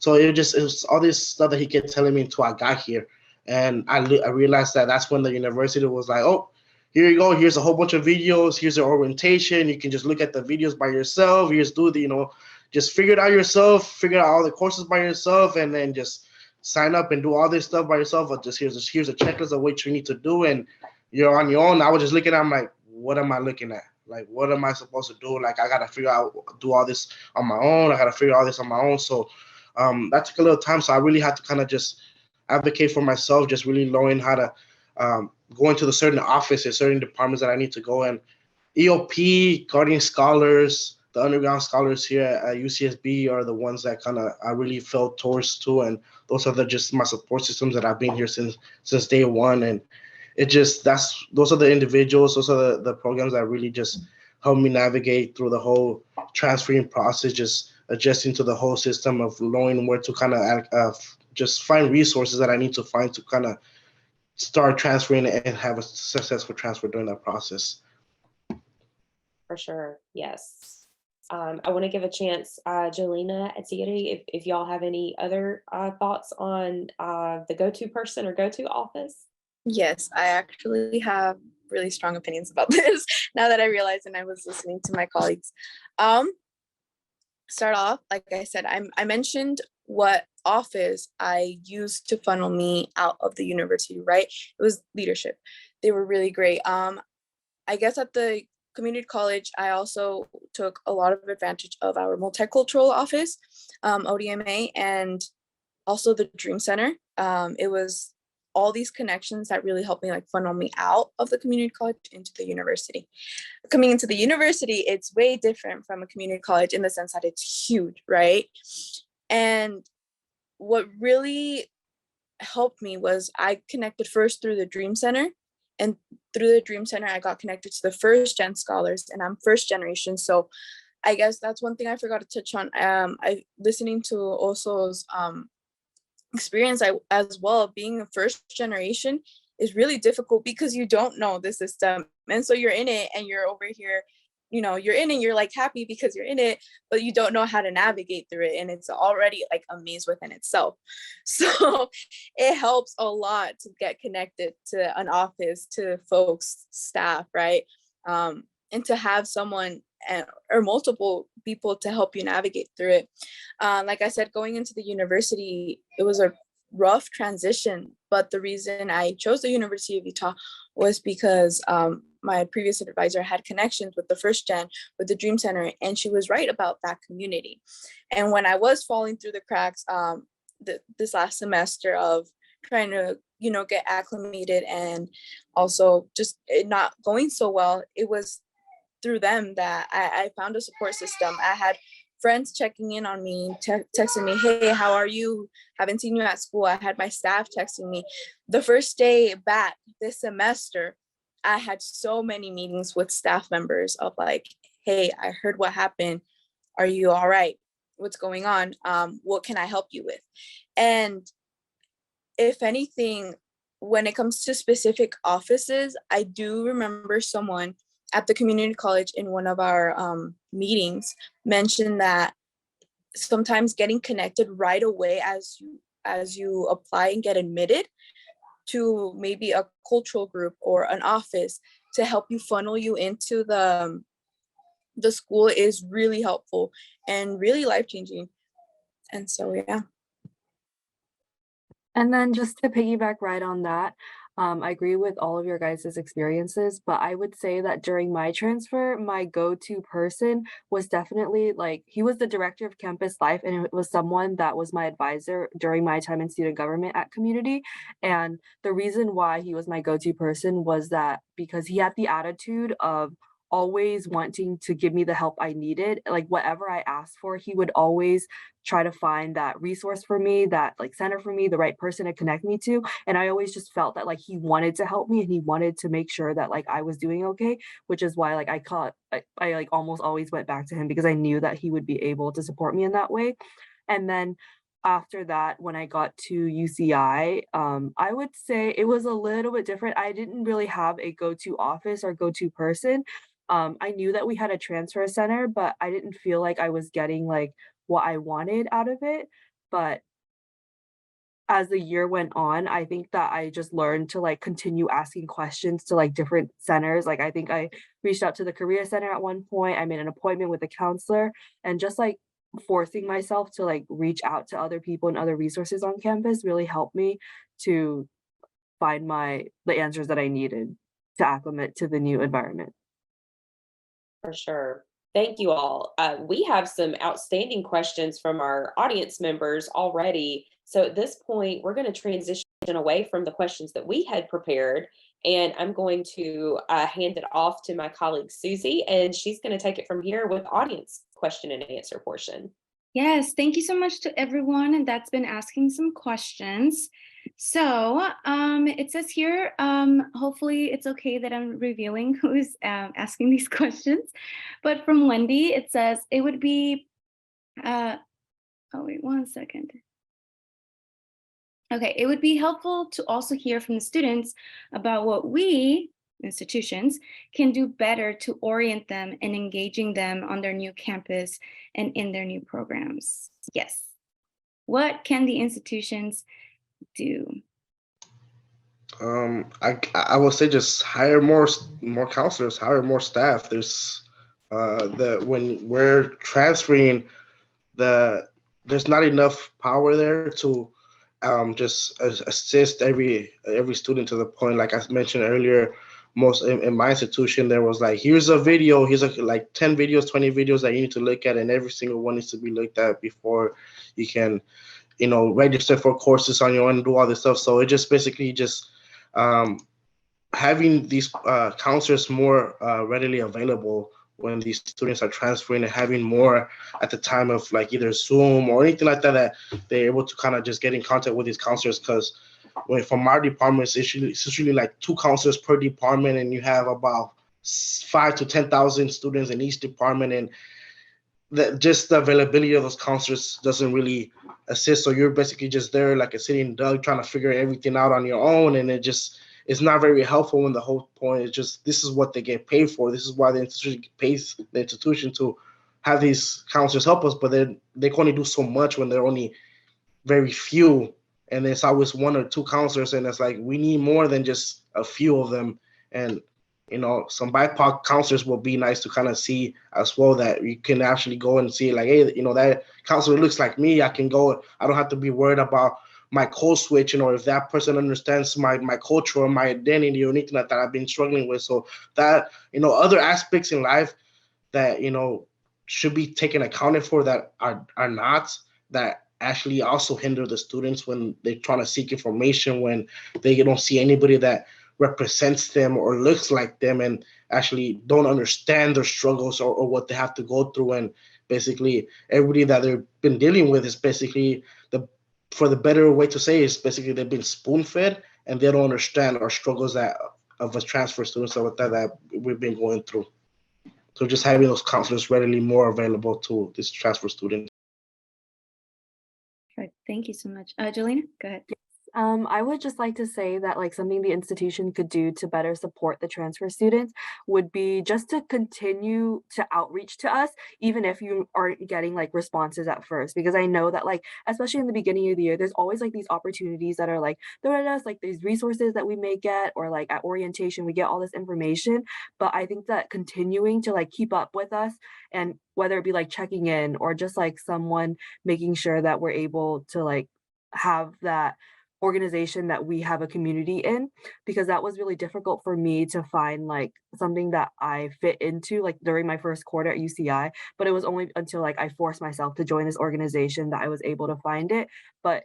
so it was all this stuff that he kept telling me until I got here. And I realized that that's when the university was like, oh, here you go. Here's a whole bunch of videos. Here's the orientation. You can just look at the videos by yourself. You just do just figure it out yourself, figure out all the courses by yourself, and then just sign up and do all this stuff by yourself. Or just here's a checklist of what you need to do, and you're on your own. I was just looking at, I'm like, what am I looking at? Like, what am I supposed to do? Like, I got to figure out, do all this on my own. I got to figure all this on my own. So that took a little time. So I really had to kind of just advocate for myself, just really knowing how to go into the certain offices, certain departments that I need to go in. EOP, Guardian Scholars, the underground scholars here at UCSB are the ones that kind of I really felt towards to. And those are just my support systems that I've been here since day one. And those are the individuals, those are the programs that really just help me navigate through the whole transferring process, just adjusting to the whole system of knowing where to kind of just find resources that I need to find to kind of start transferring and have a successful transfer during that process. For sure, yes. I want to give a chance, Jolynna, Atziri, if y'all have any other thoughts on the go-to person or go-to office. Yes, I actually have really strong opinions about this now that I realized and I was listening to my colleagues. Start off, like I said, I mentioned what office I used to funnel me out of the university, right? It was leadership. They were really great. I guess at the community college, I also took a lot of advantage of our multicultural office, ODMA, and also the Dream Center. It was all these connections that really helped me funnel me out of the community college into the university. Coming into the university, it's way different from a community college in the sense that it's huge, right? And what really helped me was I connected first through the Dream Center, and through the Dream Center, I got connected to the first gen scholars, and I'm first generation. So I guess that's one thing I forgot to touch on. I listening to Oso's experience as well, being a first generation is really difficult because you don't know the system. And so you're in it and you're over here, you're in it, you're happy because you're in it, but you don't know how to navigate through it. And it's already a maze within itself. So it helps a lot to get connected to an office, to folks, staff, right? And to have someone or multiple people to help you navigate through it. Like I said, going into the university, it was a rough transition, but the reason I chose the University of Utah was because my previous advisor had connections with the first gen, with the Dream Center, and she was right about that community. And when I was falling through the cracks this last semester of trying to get acclimated and also just it not going so well, it was through them that I found a support system. I had friends checking in on me, texting me, hey, how are you? Haven't seen you at school. I had my staff texting me. The first day back this semester, I had so many meetings with staff members of hey, I heard what happened. Are you all right? What's going on? What can I help you with? And if anything, when it comes to specific offices, I do remember someone at the community college in one of our meetings mentioned that sometimes getting connected right away as you apply and get admitted to maybe a cultural group or an office to help you funnel you into the school is really helpful and really life-changing. And so, yeah. And then just to piggyback right on that, I agree with all of your guys' experiences, but I would say that during my transfer, my go-to person was definitely he was the director of campus life, and it was someone that was my advisor during my time in student government at community. And the reason why he was my go-to person was that because he had the attitude of always wanting to give me the help I needed. Like whatever I asked for, he would always try to find that resource for me, that like center for me, the right person to connect me to. And I always just felt that like he wanted to help me and he wanted to make sure that like I was doing okay, which is why like I like almost always went back to him because I knew that he would be able to support me in that way. And then after that, when I got to UCI, I would say it was a little bit different. I didn't really have a go-to office or go-to person. I knew that we had a transfer center, but I didn't feel like I was getting like what I wanted out of it. But as the year went on, I think that I just learned to like continue asking questions to like different centers. Like I think I reached out to the career center at one point. I made an appointment with a counselor and just like forcing myself to like reach out to other people and other resources on campus really helped me to find the answers that I needed to acclimate to the new environment. For sure. Thank you all. We have some outstanding questions from our audience members already. So at this point, we're going to transition away from the questions that we had prepared. And I'm going to hand it off to my colleague, Susie, and she's going to take it from here with audience question and answer portion. Yes, thank you so much to everyone that's been asking some questions. So it says here, hopefully it's okay that I'm revealing who's asking these questions. But from Wendy, it says it would be, oh wait, 1 second. Okay, it would be helpful to also hear from the students about what we, institutions, can do better to orient them and engaging them on their new campus and in their new programs. Yes. What can the institutions do? I would say just hire more counselors, hire more staff. There's when we're transferring, there's not enough power there to just assist every student to the point, like I mentioned earlier. Most in my institution, there was like, here's a video, like 10 videos, 20 videos that you need to look at, and every single one needs to be looked at before you can, register for courses on your own and do all this stuff. So it just basically just having these counselors more readily available when these students are transferring, and having more at the time of like either Zoom or anything like that, that they're able to kind of just get in contact with these counselors. Because from our department, it's usually like 2 counselors per department, and you have about 5,000 to 10,000 students in each department, and just the availability of those counselors doesn't really assist. So you're basically just there like a sitting duck trying to figure everything out on your own, and it's not very helpful when the whole point is just, this is what they get paid for. This is why the institution pays the institution to have these counselors help us, but they can only do so much when they're only very few, and there's always 1 or 2 counselors, and it's like, we need more than just a few of them. And some BIPOC counselors will be nice to kind of see as well, that you can actually go and see like, hey, that counselor looks like me. I can go, I don't have to be worried about my code switch, if that person understands my culture or my identity or anything like that I've been struggling with. So that, other aspects in life that, should be taken accounted for that are not, that actually also hinder the students when they're trying to seek information, when they don't see anybody that represents them or looks like them, and actually don't understand their struggles or what they have to go through. And basically everybody that they've been dealing with is basically, for the better way to say, is basically they've been spoon-fed, and they don't understand our struggles of us transfer students that we've been going through. So just having those counselors readily more available to these transfer students. Right. Thank you so much. Jolynna, go ahead. I would just like to say that like something the institution could do to better support the transfer students would be just to continue to outreach to us, even if you aren't getting like responses at first, because I know that like, especially in the beginning of the year, there's always like these opportunities that are like thrown at us, like these resources that we may get, or like at orientation, we get all this information. But I think that continuing to like keep up with us, and whether it be like checking in or just like someone making sure that we're able to like have that organization that we have a community in, because that was really difficult for me to find like something that I fit into like during my first quarter at UCI. But it was only until like I forced myself to join this organization that I was able to find it. But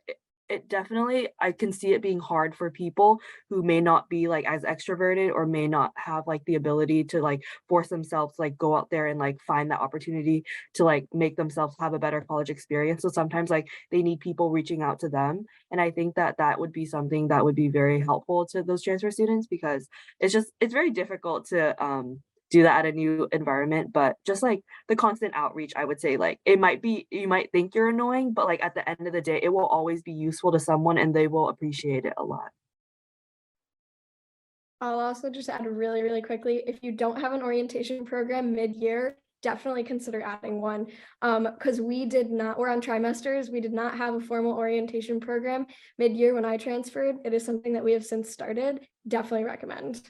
it definitely, I can see it being hard for people who may not be like as extroverted or may not have like the ability to like force themselves to like go out there and like find that opportunity to like make themselves have a better college experience. So sometimes like they need people reaching out to them. And I think that that would be something that would be very helpful to those transfer students, because it's very difficult to do that at a new environment. But just like the constant outreach, I would say, like, it might be, you might think you're annoying, but like at the end of the day, it will always be useful to someone and they will appreciate it a lot. I'll also just add really, really quickly, if you don't have an orientation program mid-year, definitely consider adding one. Because we're on trimesters, we did not have a formal orientation program mid-year when I transferred. It is something that we have since started. Definitely recommend.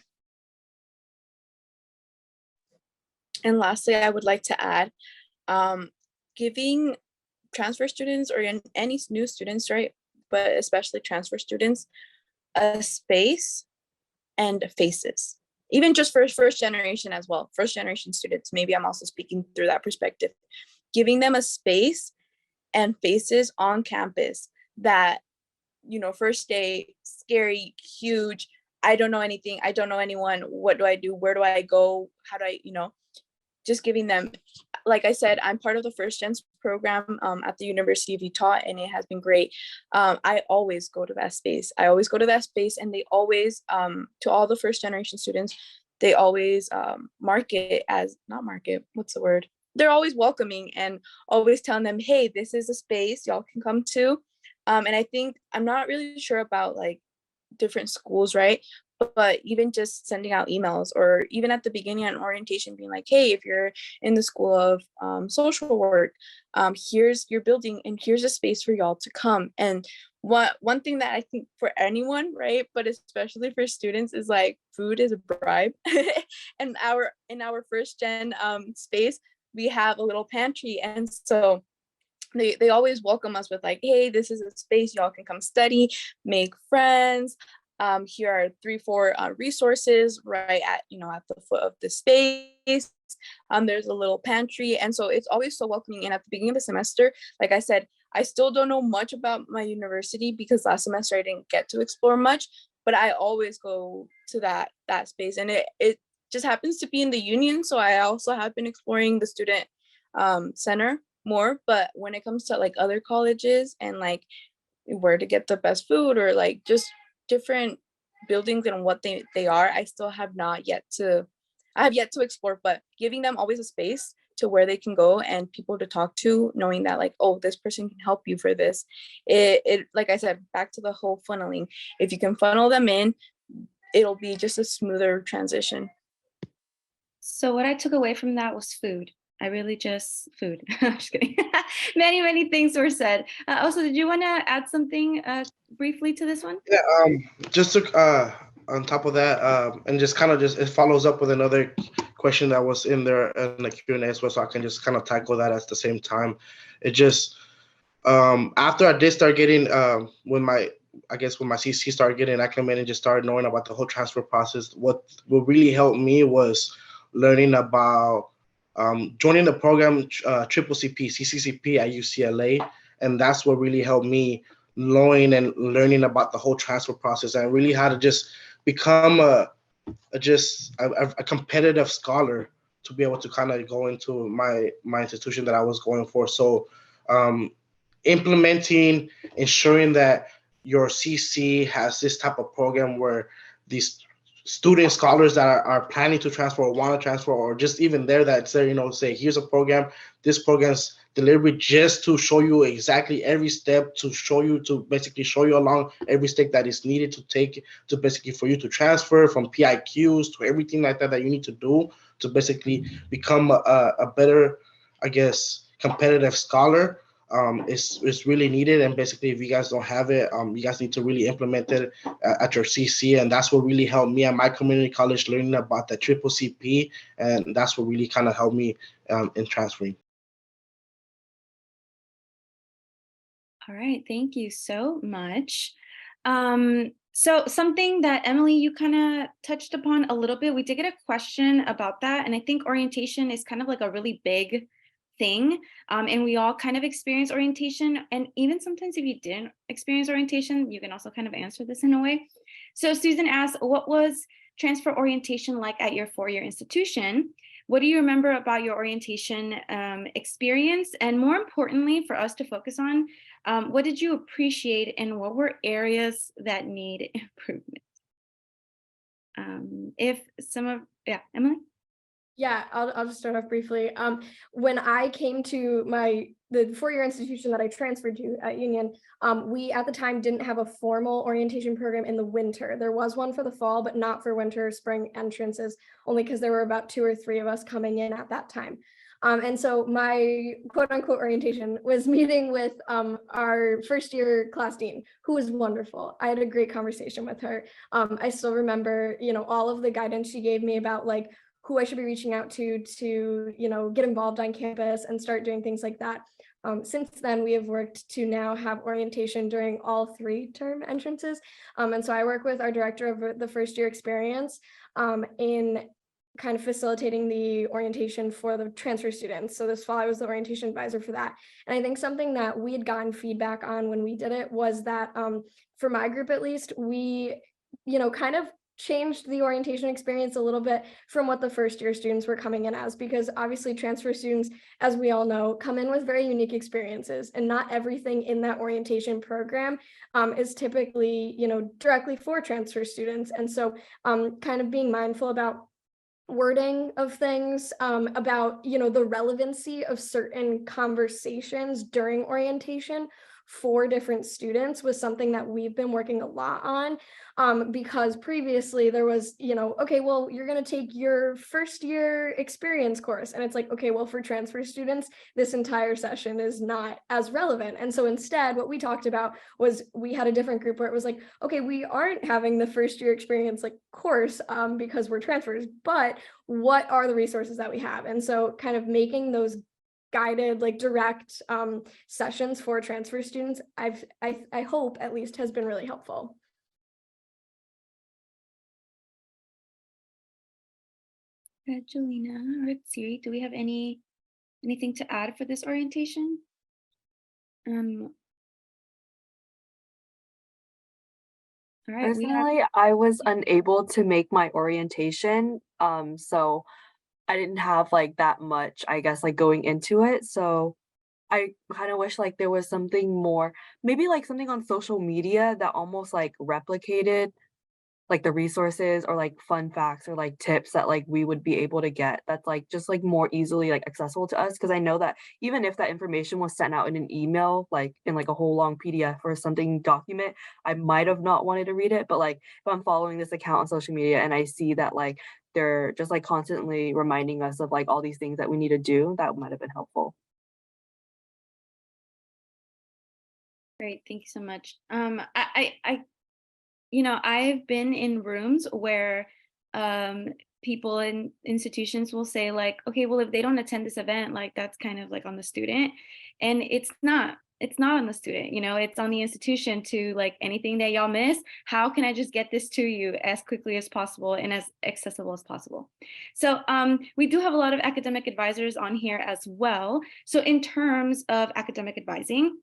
And lastly, I would like to add, giving transfer students or any new students, right, but especially transfer students, a space and faces, even just for first generation as well, first generation students. Maybe I'm also speaking through that perspective, giving them a space and faces on campus that, you know, first day, scary, huge, I don't know anything, I don't know anyone, what do I do, where do I go, how do I, you know, just giving them, like I said, I'm part of the First Gens program at the University of Utah, and it has been great. I always go to that space. And they always, to all the first generation students, they always they're always welcoming and always telling them, hey, this is a space y'all can come to. And I think, I'm not really sure about like different schools, right? But even just sending out emails, or even at the beginning on orientation being like, hey, if you're in the School of Social Work, here's your building and here's a space for y'all to come. And one thing that I think for anyone, right, but especially for students, is like food is a bribe. And in our first gen space, we have a little pantry, and so they always welcome us with like, hey, this is a space y'all can come study, make friends. Here are 3-4 resources right at the foot of the space. There's a little pantry, and so it's always so welcoming. And at the beginning of the semester, like I said, I still don't know much about my university because last semester I didn't get to explore much, but I always go to that space, and it just happens to be in the union. So I also have been exploring the student center more. But when it comes to like other colleges and like where to get the best food, or like just different buildings and what they are, I have yet to explore. But giving them always a space to where they can go and people to talk to, knowing that like, oh, this person can help you for this, it like I said, back to the whole funneling, if you can funnel them in, it'll be just a smoother transition. So what I took away from that was food. Food. I'm just kidding. Many things were said. Also, did you want to add something briefly to this one? Yeah, just to on top of that, and just kind of it follows up with another question that was in there in the Q&A as well, so I can just kind of tackle that at the same time. It just after I did start getting when my CC started getting acclimated and just started knowing about the whole transfer process, what really helped me was learning about joining the program Triple CP, CCCP at UCLA, and that's what really helped me knowing and learning about the whole transfer process and really how to just become a competitive scholar to be able to kind of go into my institution that I was going for. So implementing, ensuring that your CC has this type of program where these student scholars that are planning to transfer or want to transfer, or just even there that say, say, here's a program, this program's delivery just to show you exactly every step, to basically show you along every step that is needed to take to basically for you to transfer, from PIQs to everything like that you need to do to basically become a better, I guess, competitive scholar. It's really needed, and basically if you guys don't have it, you guys need to really implement it at your CC, and that's what really helped me at my community college learning about the Triple CP, and that's what really kind of helped me in transferring. All right, thank you so much. So something that Emily, you kind of touched upon a little bit, we did get a question about that, and I think orientation is kind of like a really big thing. And we all kind of experience orientation. And even sometimes if you didn't experience orientation, you can also kind of answer this in a way. So Susan asked, what was transfer orientation like at your four-year institution? What do you remember about your orientation experience? And more importantly, for us to focus on, what did you appreciate and what were areas that need improvement? Emily? Yeah, I'll just start off briefly. When I came to the four-year institution that I transferred to at Union, we at the time didn't have a formal orientation program in the winter. There was one for the fall, but not for winter or spring entrances, only because there were about 2 or 3 of us coming in at that time. And so my quote unquote orientation was meeting with our first year class dean, who was wonderful. I had a great conversation with her. I still remember, all of the guidance she gave me about like who I should be reaching out to, get involved on campus and start doing things like that. Since then, we have worked to now have orientation during all 3 term entrances. And so I work with our director of the first year experience in kind of facilitating the orientation for the transfer students. So this fall, I was the orientation advisor for that. And I think something that we had gotten feedback on when we did it was that for my group, at least, we, kind of changed the orientation experience a little bit from what the first year students were coming in as, because obviously transfer students, as we all know, come in with very unique experiences, and not everything in that orientation program is typically, directly for transfer students. And so kind of being mindful about wording of things, about, the relevancy of certain conversations during orientation for different students was something that we've been working a lot on, because previously there was, okay, well, you're going to take your first year experience course. And it's like, okay, well, for transfer students, this entire session is not as relevant. And so instead, what we talked about was we had a different group where it was like, okay, we aren't having the first year experience like course because we're transfers, but what are the resources that we have? And so kind of making those guided, like direct sessions for transfer students, I hope at least has been really helpful. Jolynna or Atziri, do we have anything to add for this orientation? All right. Personally, I was unable to make my orientation, so I didn't have like that much, I guess, like going into it. So I kind of wish like there was something more, maybe like something on social media that almost like replicated like the resources or like fun facts or like tips that like we would be able to get that's like just like more easily like accessible to us. Because I know that even if that information was sent out in an email, like in like a whole long PDF or something document, I might have not wanted to read it. But like if I'm following this account on social media and I see that like they're just like constantly reminding us of like all these things that we need to do, that might have been helpful. Great, thank you so much. I've been in rooms where people in institutions will say like, okay, well, if they don't attend this event, like that's kind of like on the student. And it's not on the student, it's on the institution to like anything that y'all miss. How can I just get this to you as quickly as possible and as accessible as possible? So we do have a lot of academic advisors on here as well. So in terms of academic advising,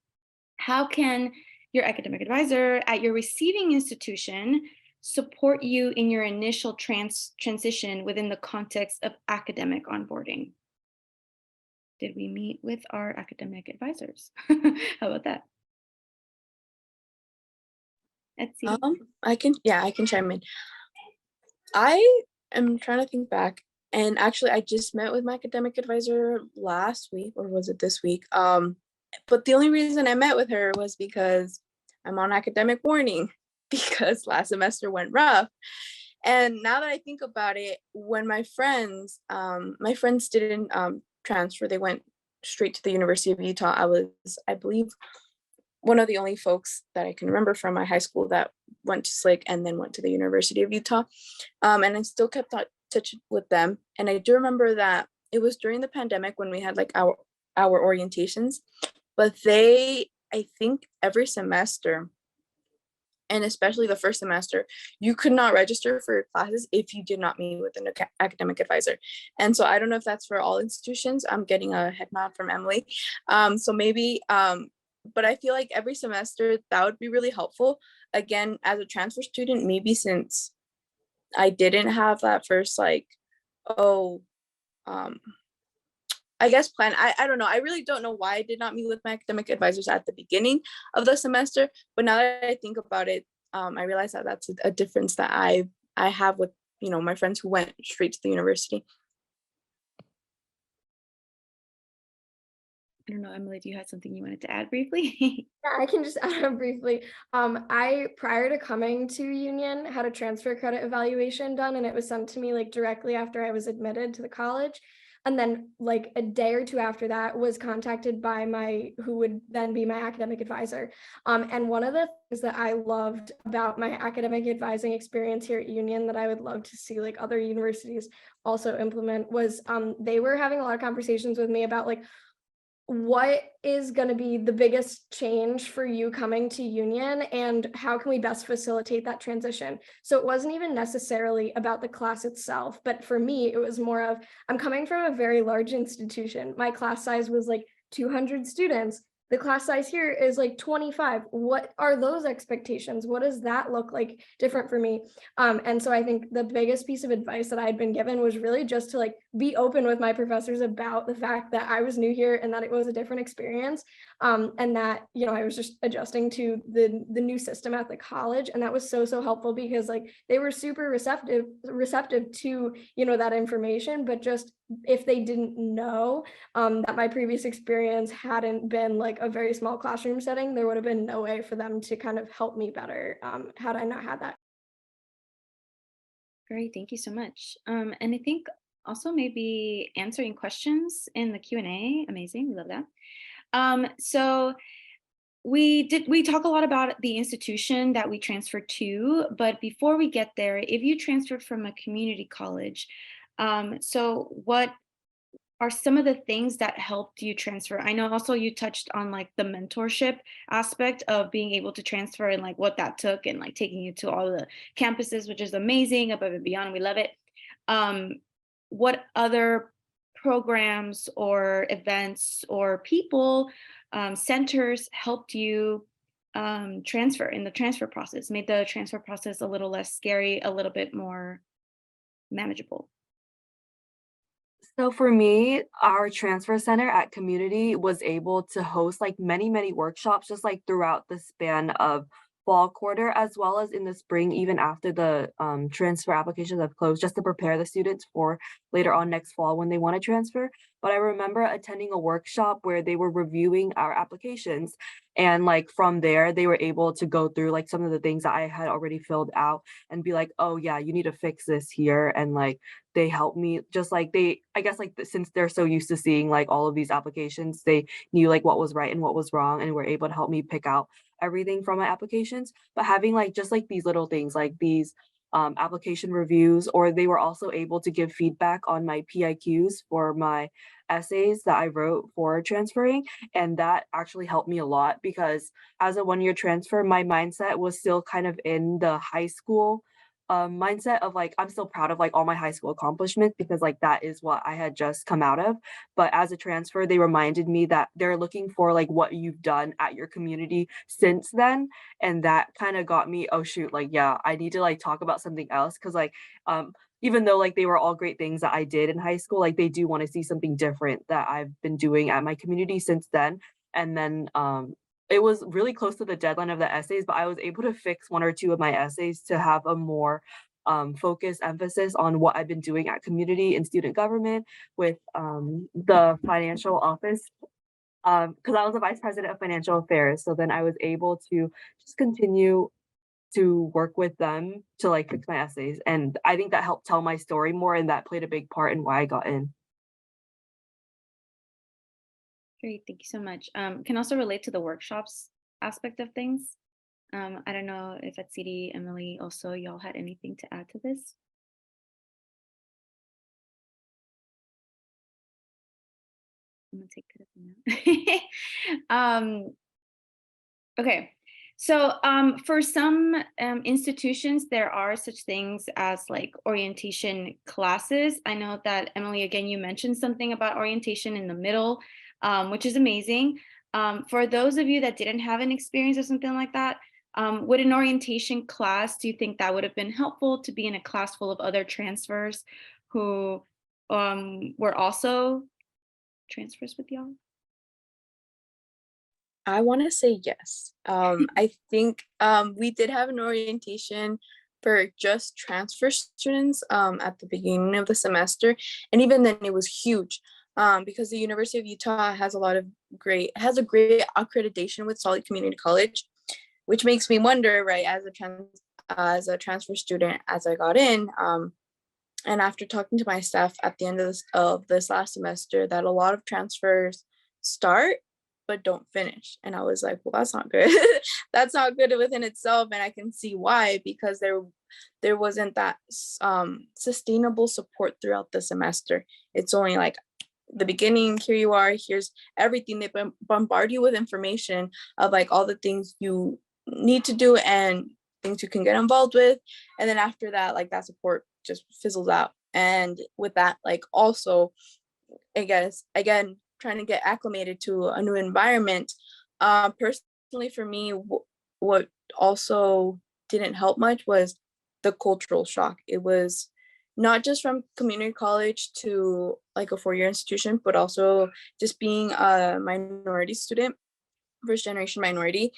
how can your academic advisor at your receiving institution support you in your initial transition within the context of academic onboarding? Did we meet with our academic advisors? How about that? I can chime in. I am trying to think back, and actually I just met with my academic advisor last week, or was it this week? But the only reason I met with her was because I'm on academic warning because last semester went rough. And now that I think about it, when my friends didn't transfer, they went straight to the University of Utah. I was, I believe, one of the only folks that I can remember from my high school that went to SLIC and then went to the University of Utah. And I still kept in touch with them. And I do remember that it was during the pandemic when we had like our orientations, but I think every semester and especially the first semester, you could not register for your classes if you did not meet with an academic advisor. And so I don't know if that's for all institutions. I'm getting a head nod from Emily. So maybe, but I feel like every semester that would be really helpful. Again, as a transfer student, maybe since I didn't have that first like, I guess plan. I don't know. I really don't know why I did not meet with my academic advisors at the beginning of the semester. But now that I think about it, I realize that that's a difference that I have with, you know, my friends who went straight to the university. I don't know, Emily, if you had something you wanted to add briefly. Yeah, I can just add on briefly. I, prior to coming to Union, had a transfer credit evaluation done, and it was sent to me like directly after I was admitted to the college. And then like a day or two after that was contacted by who would then be my academic advisor. And one of the things that I loved about my academic advising experience here at Union that I would love to see like other universities also implement was they were having a lot of conversations with me about like, what is going to be the biggest change for you coming to Union and how can we best facilitate that transition? So it wasn't even necessarily about the class itself, but for me, it was more of, I'm coming from a very large institution. My class size was like 200 students. The class size here is like 25. What are those expectations? What does that look like different for me? And so I think the biggest piece of advice that I had been given was really just to like be open with my professors about the fact that I was new here and that it was a different experience. And that, you know, I was just adjusting to the new system at the college. And that was so helpful because like they were super receptive to, you know, that information, but just if they didn't know that my previous experience hadn't been like a very small classroom setting, there would have been no way for them to kind of help me better had I not had that. Great, thank you so much. And I think also maybe answering questions in the Q&A. Amazing, we love that. So we talk a lot about the institution that we transferred to, but before we get there, if you transferred from a community college, so what are some of the things that helped you transfer? I know also you touched on like the mentorship aspect of being able to transfer and like what that took and like taking you to all the campuses, which is amazing, above and beyond, we love it. What other programs or events or people, centers helped you transfer in the transfer process, made the transfer process a little less scary, a little bit more manageable? So for me, our transfer center at community was able to host like many workshops just like throughout the span of fall quarter, as well as in the spring, even after the transfer applications have closed, just to prepare the students for later on next fall when they want to transfer. But I remember attending a workshop where they were reviewing our applications, and like from there they were able to go through like some of the things that I had already filled out and be like, oh yeah, you need to fix this here. And like they helped me, just like I guess like since they're so used to seeing like all of these applications, they knew like what was right and what was wrong and were able to help me pick out everything from my applications. But having like just like these little things like these application reviews, or they were also able to give feedback on my PIQs for my essays that I wrote for transferring. And that actually helped me a lot because as a one-year transfer, my mindset was still kind of in the high school mindset of like, I'm still proud of like all my high school accomplishments because like that is what I had just come out of. But as a transfer, they reminded me that they're looking for like what you've done at your community since then. And that kind of got me, oh shoot, like, yeah, I need to like talk about something else. Cause like, even though like they were all great things that I did in high school, like they do want to see something different that I've been doing at my community since then. And then it was really close to the deadline of the essays, but I was able to fix one or two of my essays to have a more focused emphasis on what I've been doing at community and student government with the financial office, because I was the vice president of financial affairs. So then I was able to just continue to work with them to like fix my essays. And I think that helped tell my story more, and that played a big part in why I got in. Great, thank you so much. Can also relate to the workshops aspect of things. I don't know if Atziri, Emily, also y'all had anything to add to this. I'm gonna take it up now. Okay, So for some institutions, there are such things as like orientation classes. I know that Emily, again, you mentioned something about orientation in the middle, which is amazing. For those of you that didn't have an experience or something like that, would an orientation class, do you think that would have been helpful to be in a class full of other transfers who were also transfers with y'all? I want to say yes. I think we did have an orientation for just transfer students at the beginning of the semester. And even then it was huge because the University of Utah has a great accreditation with Salt Lake Community College, which makes me wonder, right, as a transfer student, as I got in, and after talking to my staff at the end of this last semester, that a lot of transfers start but don't finish. And I was like, well, that's not good. That's not good within itself. And I can see why, because there wasn't that sustainable support throughout the semester. It's only like the beginning, here you are, here's everything. They bombard you with information of like all the things you need to do and things you can get involved with. And then after that, like that support just fizzles out. And with that, like also, I guess, again, trying to get acclimated to a new environment. Personally, for me, what also didn't help much was the cultural shock. It was not just from community college to like a four-year institution, but also just being a minority student, first generation minority.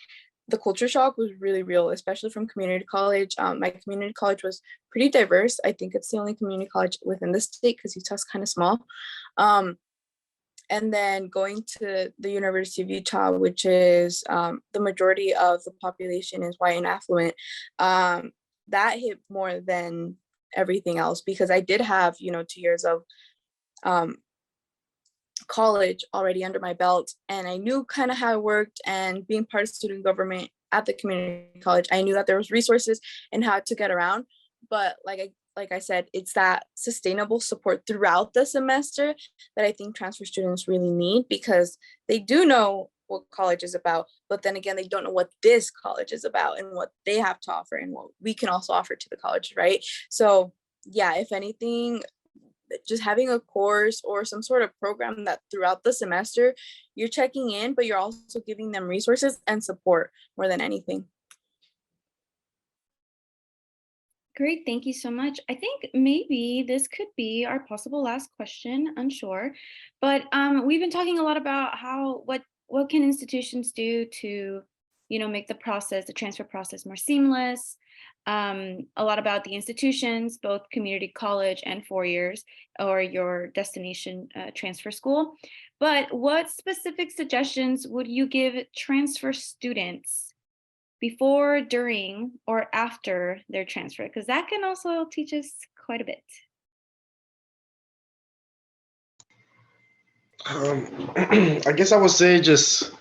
The culture shock was really real, especially from community college. My community college was pretty diverse. I think it's the only community college within the state because Utah's kind of small. And then going to the University of Utah, which is the majority of the population is white and affluent, that hit more than everything else, because I did have, 2 years of college already under my belt, and I knew kind of how it worked. And being part of student government at the community college, I knew that there was resources and how to get around. But like I said, it's that sustainable support throughout the semester that I think transfer students really need, because they do know what college is about, but then again, they don't know what this college is about and what they have to offer and what we can also offer to the college, right? So yeah, if anything, just having a course or some sort of program that throughout the semester you're checking in, but you're also giving them resources and support more than anything. Great, thank you so much. I think maybe this could be our possible last question, unsure, but we've been talking a lot about what can institutions do to, make the transfer process more seamless. A lot about the institutions, both community college and 4 years, or your destination transfer school. But what specific suggestions would you give transfer students before, during, or after their transfer? Because that can also teach us quite a bit. I guess I would say just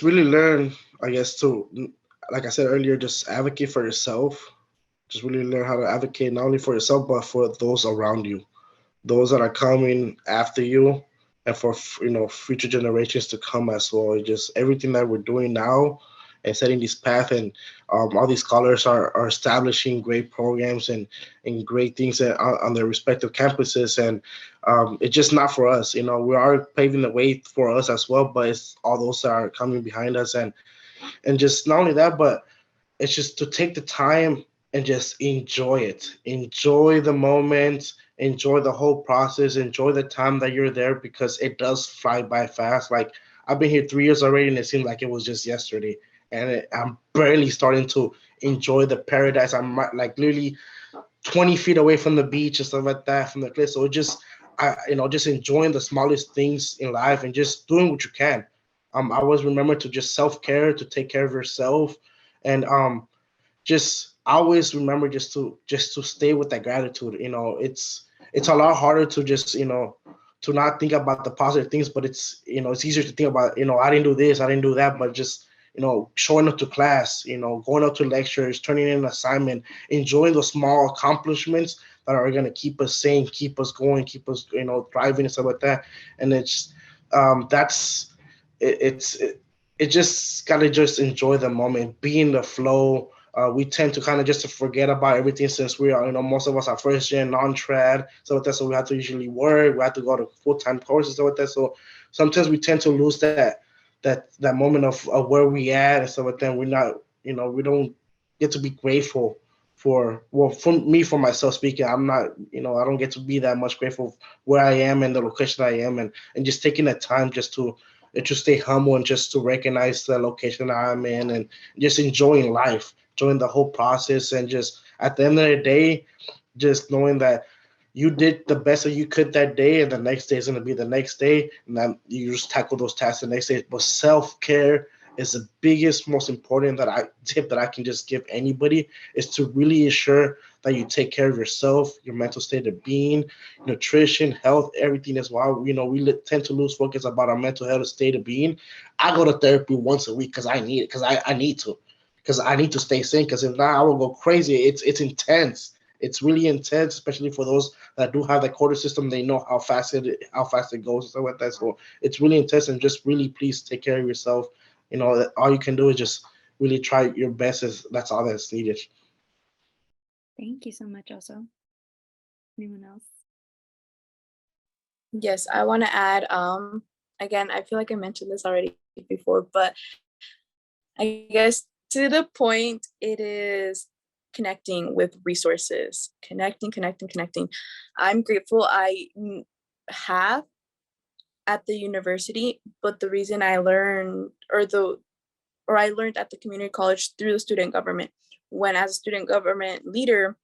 really learn, I guess, to, like I said earlier, just advocate for yourself. Just really learn how to advocate not only for yourself, but for those around you, those that are coming after you, and for, future generations to come as well. Just everything that we're doing now and setting this path, and all these scholars are establishing great programs and great things on their respective campuses. And it's just not for us, we are paving the way for us as well, but it's all those that are coming behind us. And just not only that, but it's just to take the time and just enjoy it. Enjoy the moment, enjoy the whole process, enjoy the time that you're there, because it does fly by fast. Like, I've been here 3 years already, and it seemed like it was just yesterday. And I'm barely starting to enjoy the paradise. I'm like literally 20 feet away from the beach and stuff like that, from the cliff. So just enjoying the smallest things in life and just doing what you can. I always remember to just self-care, to take care of yourself, and just always remember just to stay with that gratitude. It's a lot harder to just to not think about the positive things, but it's easier to think about I didn't do this, I didn't do that, but just showing up to class, going up to lectures, turning in an assignment, enjoying those small accomplishments that are going to keep us sane, keep us going, keep us thriving and stuff like that. And it's it just gotta just enjoy the moment, be in the flow. We tend to kind of just to forget about everything since we are, most of us are first gen, non-trad. So we have to usually work, we have to go to full-time courses, so sometimes we tend to lose that moment of where we at, and so then we're not, we don't get to be grateful for me, for myself speaking. I'm not, I don't get to be that much grateful where I am and the location I am, and just taking the time just to stay humble and just to recognize the location I'm in, and just enjoying life, enjoying the whole process, and just at the end of the day, just knowing that you did the best that you could that day, and the next day is going to be the next day, and then you just tackle those tasks the next day. But self-care is the biggest, most important tip that I can just give anybody, is to really ensure that you take care of yourself, your mental state of being, nutrition, health, everything as well. We tend to lose focus about our mental health state of being. I go to therapy once a week because I need it, because I need to stay sane, because if not, I will go crazy. It's intense. It's really intense, especially for those that do have the quarter system. They know how fast it goes and stuff like that. So it's really intense, and just really please take care of yourself. All you can do is just really try your best. That's all that's needed. Thank you so much. Also, anyone else? Yes, I want to add, again, I feel like I mentioned this already before, but I guess to the point, it is connecting with resources, connecting. I'm grateful I have at the university, but the reason I learned, I learned at the community college through the student government. When as a student government leader,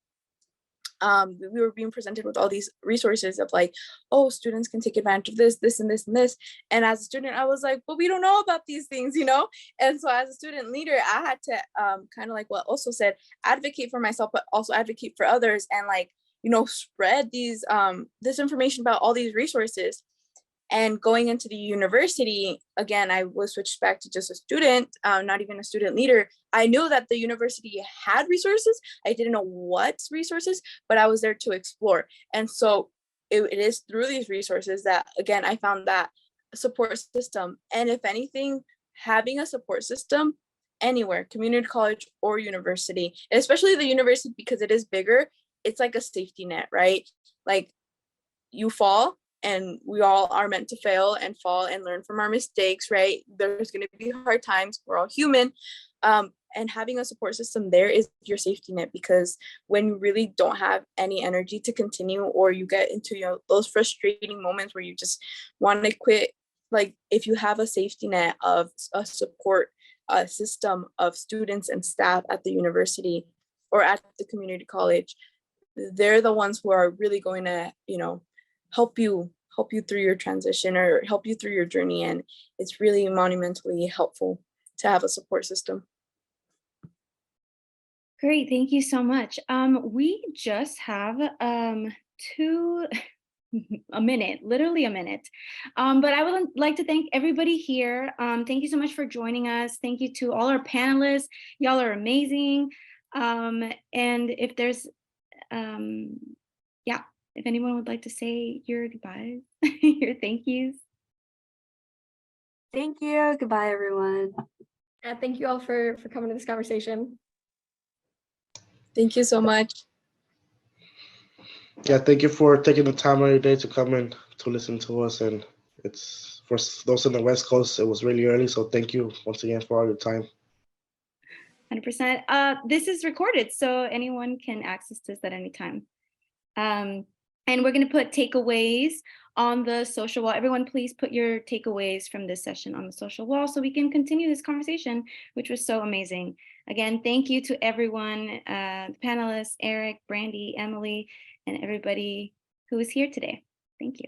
we were being presented with all these resources of like, oh, students can take advantage of this and this and this. And as a student, I was like, but we don't know about these things, And so as a student leader, I had to kind of like what also said, advocate for myself, but also advocate for others, and like, spread these this information about all these resources. And going into the university, again, I was switched back to just a student, not even a student leader. I knew that the university had resources. I didn't know what resources, but I was there to explore. And so it is through these resources that, again, I found that support system. And if anything, having a support system anywhere, community college or university, especially the university, because it is bigger, it's like a safety net, right? Like you fall, and we all are meant to fail and fall and learn from our mistakes, right? There's going to be hard times. We're all human. And having a support system there is your safety net, because when you really don't have any energy to continue, or you get into those frustrating moments where you just want to quit, like if you have a safety net of a support system of students and staff at the university or at the community college, they're the ones who are really going to, help you through your transition or help you through your journey. And it's really monumentally helpful to have a support system. Great, thank you so much. We just have literally a minute. But I would like to thank everybody here. Thank you so much for joining us. Thank you to all our panelists. Y'all are amazing. And if there's, if anyone would like to say your goodbyes, your thank yous. Thank you. Goodbye, everyone. Thank you all for coming to this conversation. Thank you so much. Yeah, thank you for taking the time every day to come and to listen to us. And it's for those on the West Coast, it was really early. So thank you once again for all your time. 100%. This is recorded, so anyone can access this at any time. And we're going to put takeaways on the social wall. Everyone, please put your takeaways from this session on the social wall so we can continue this conversation, which was so amazing. Again, thank you to everyone, the panelists, Eric, Brandi, Emily, and everybody who was here today. Thank you.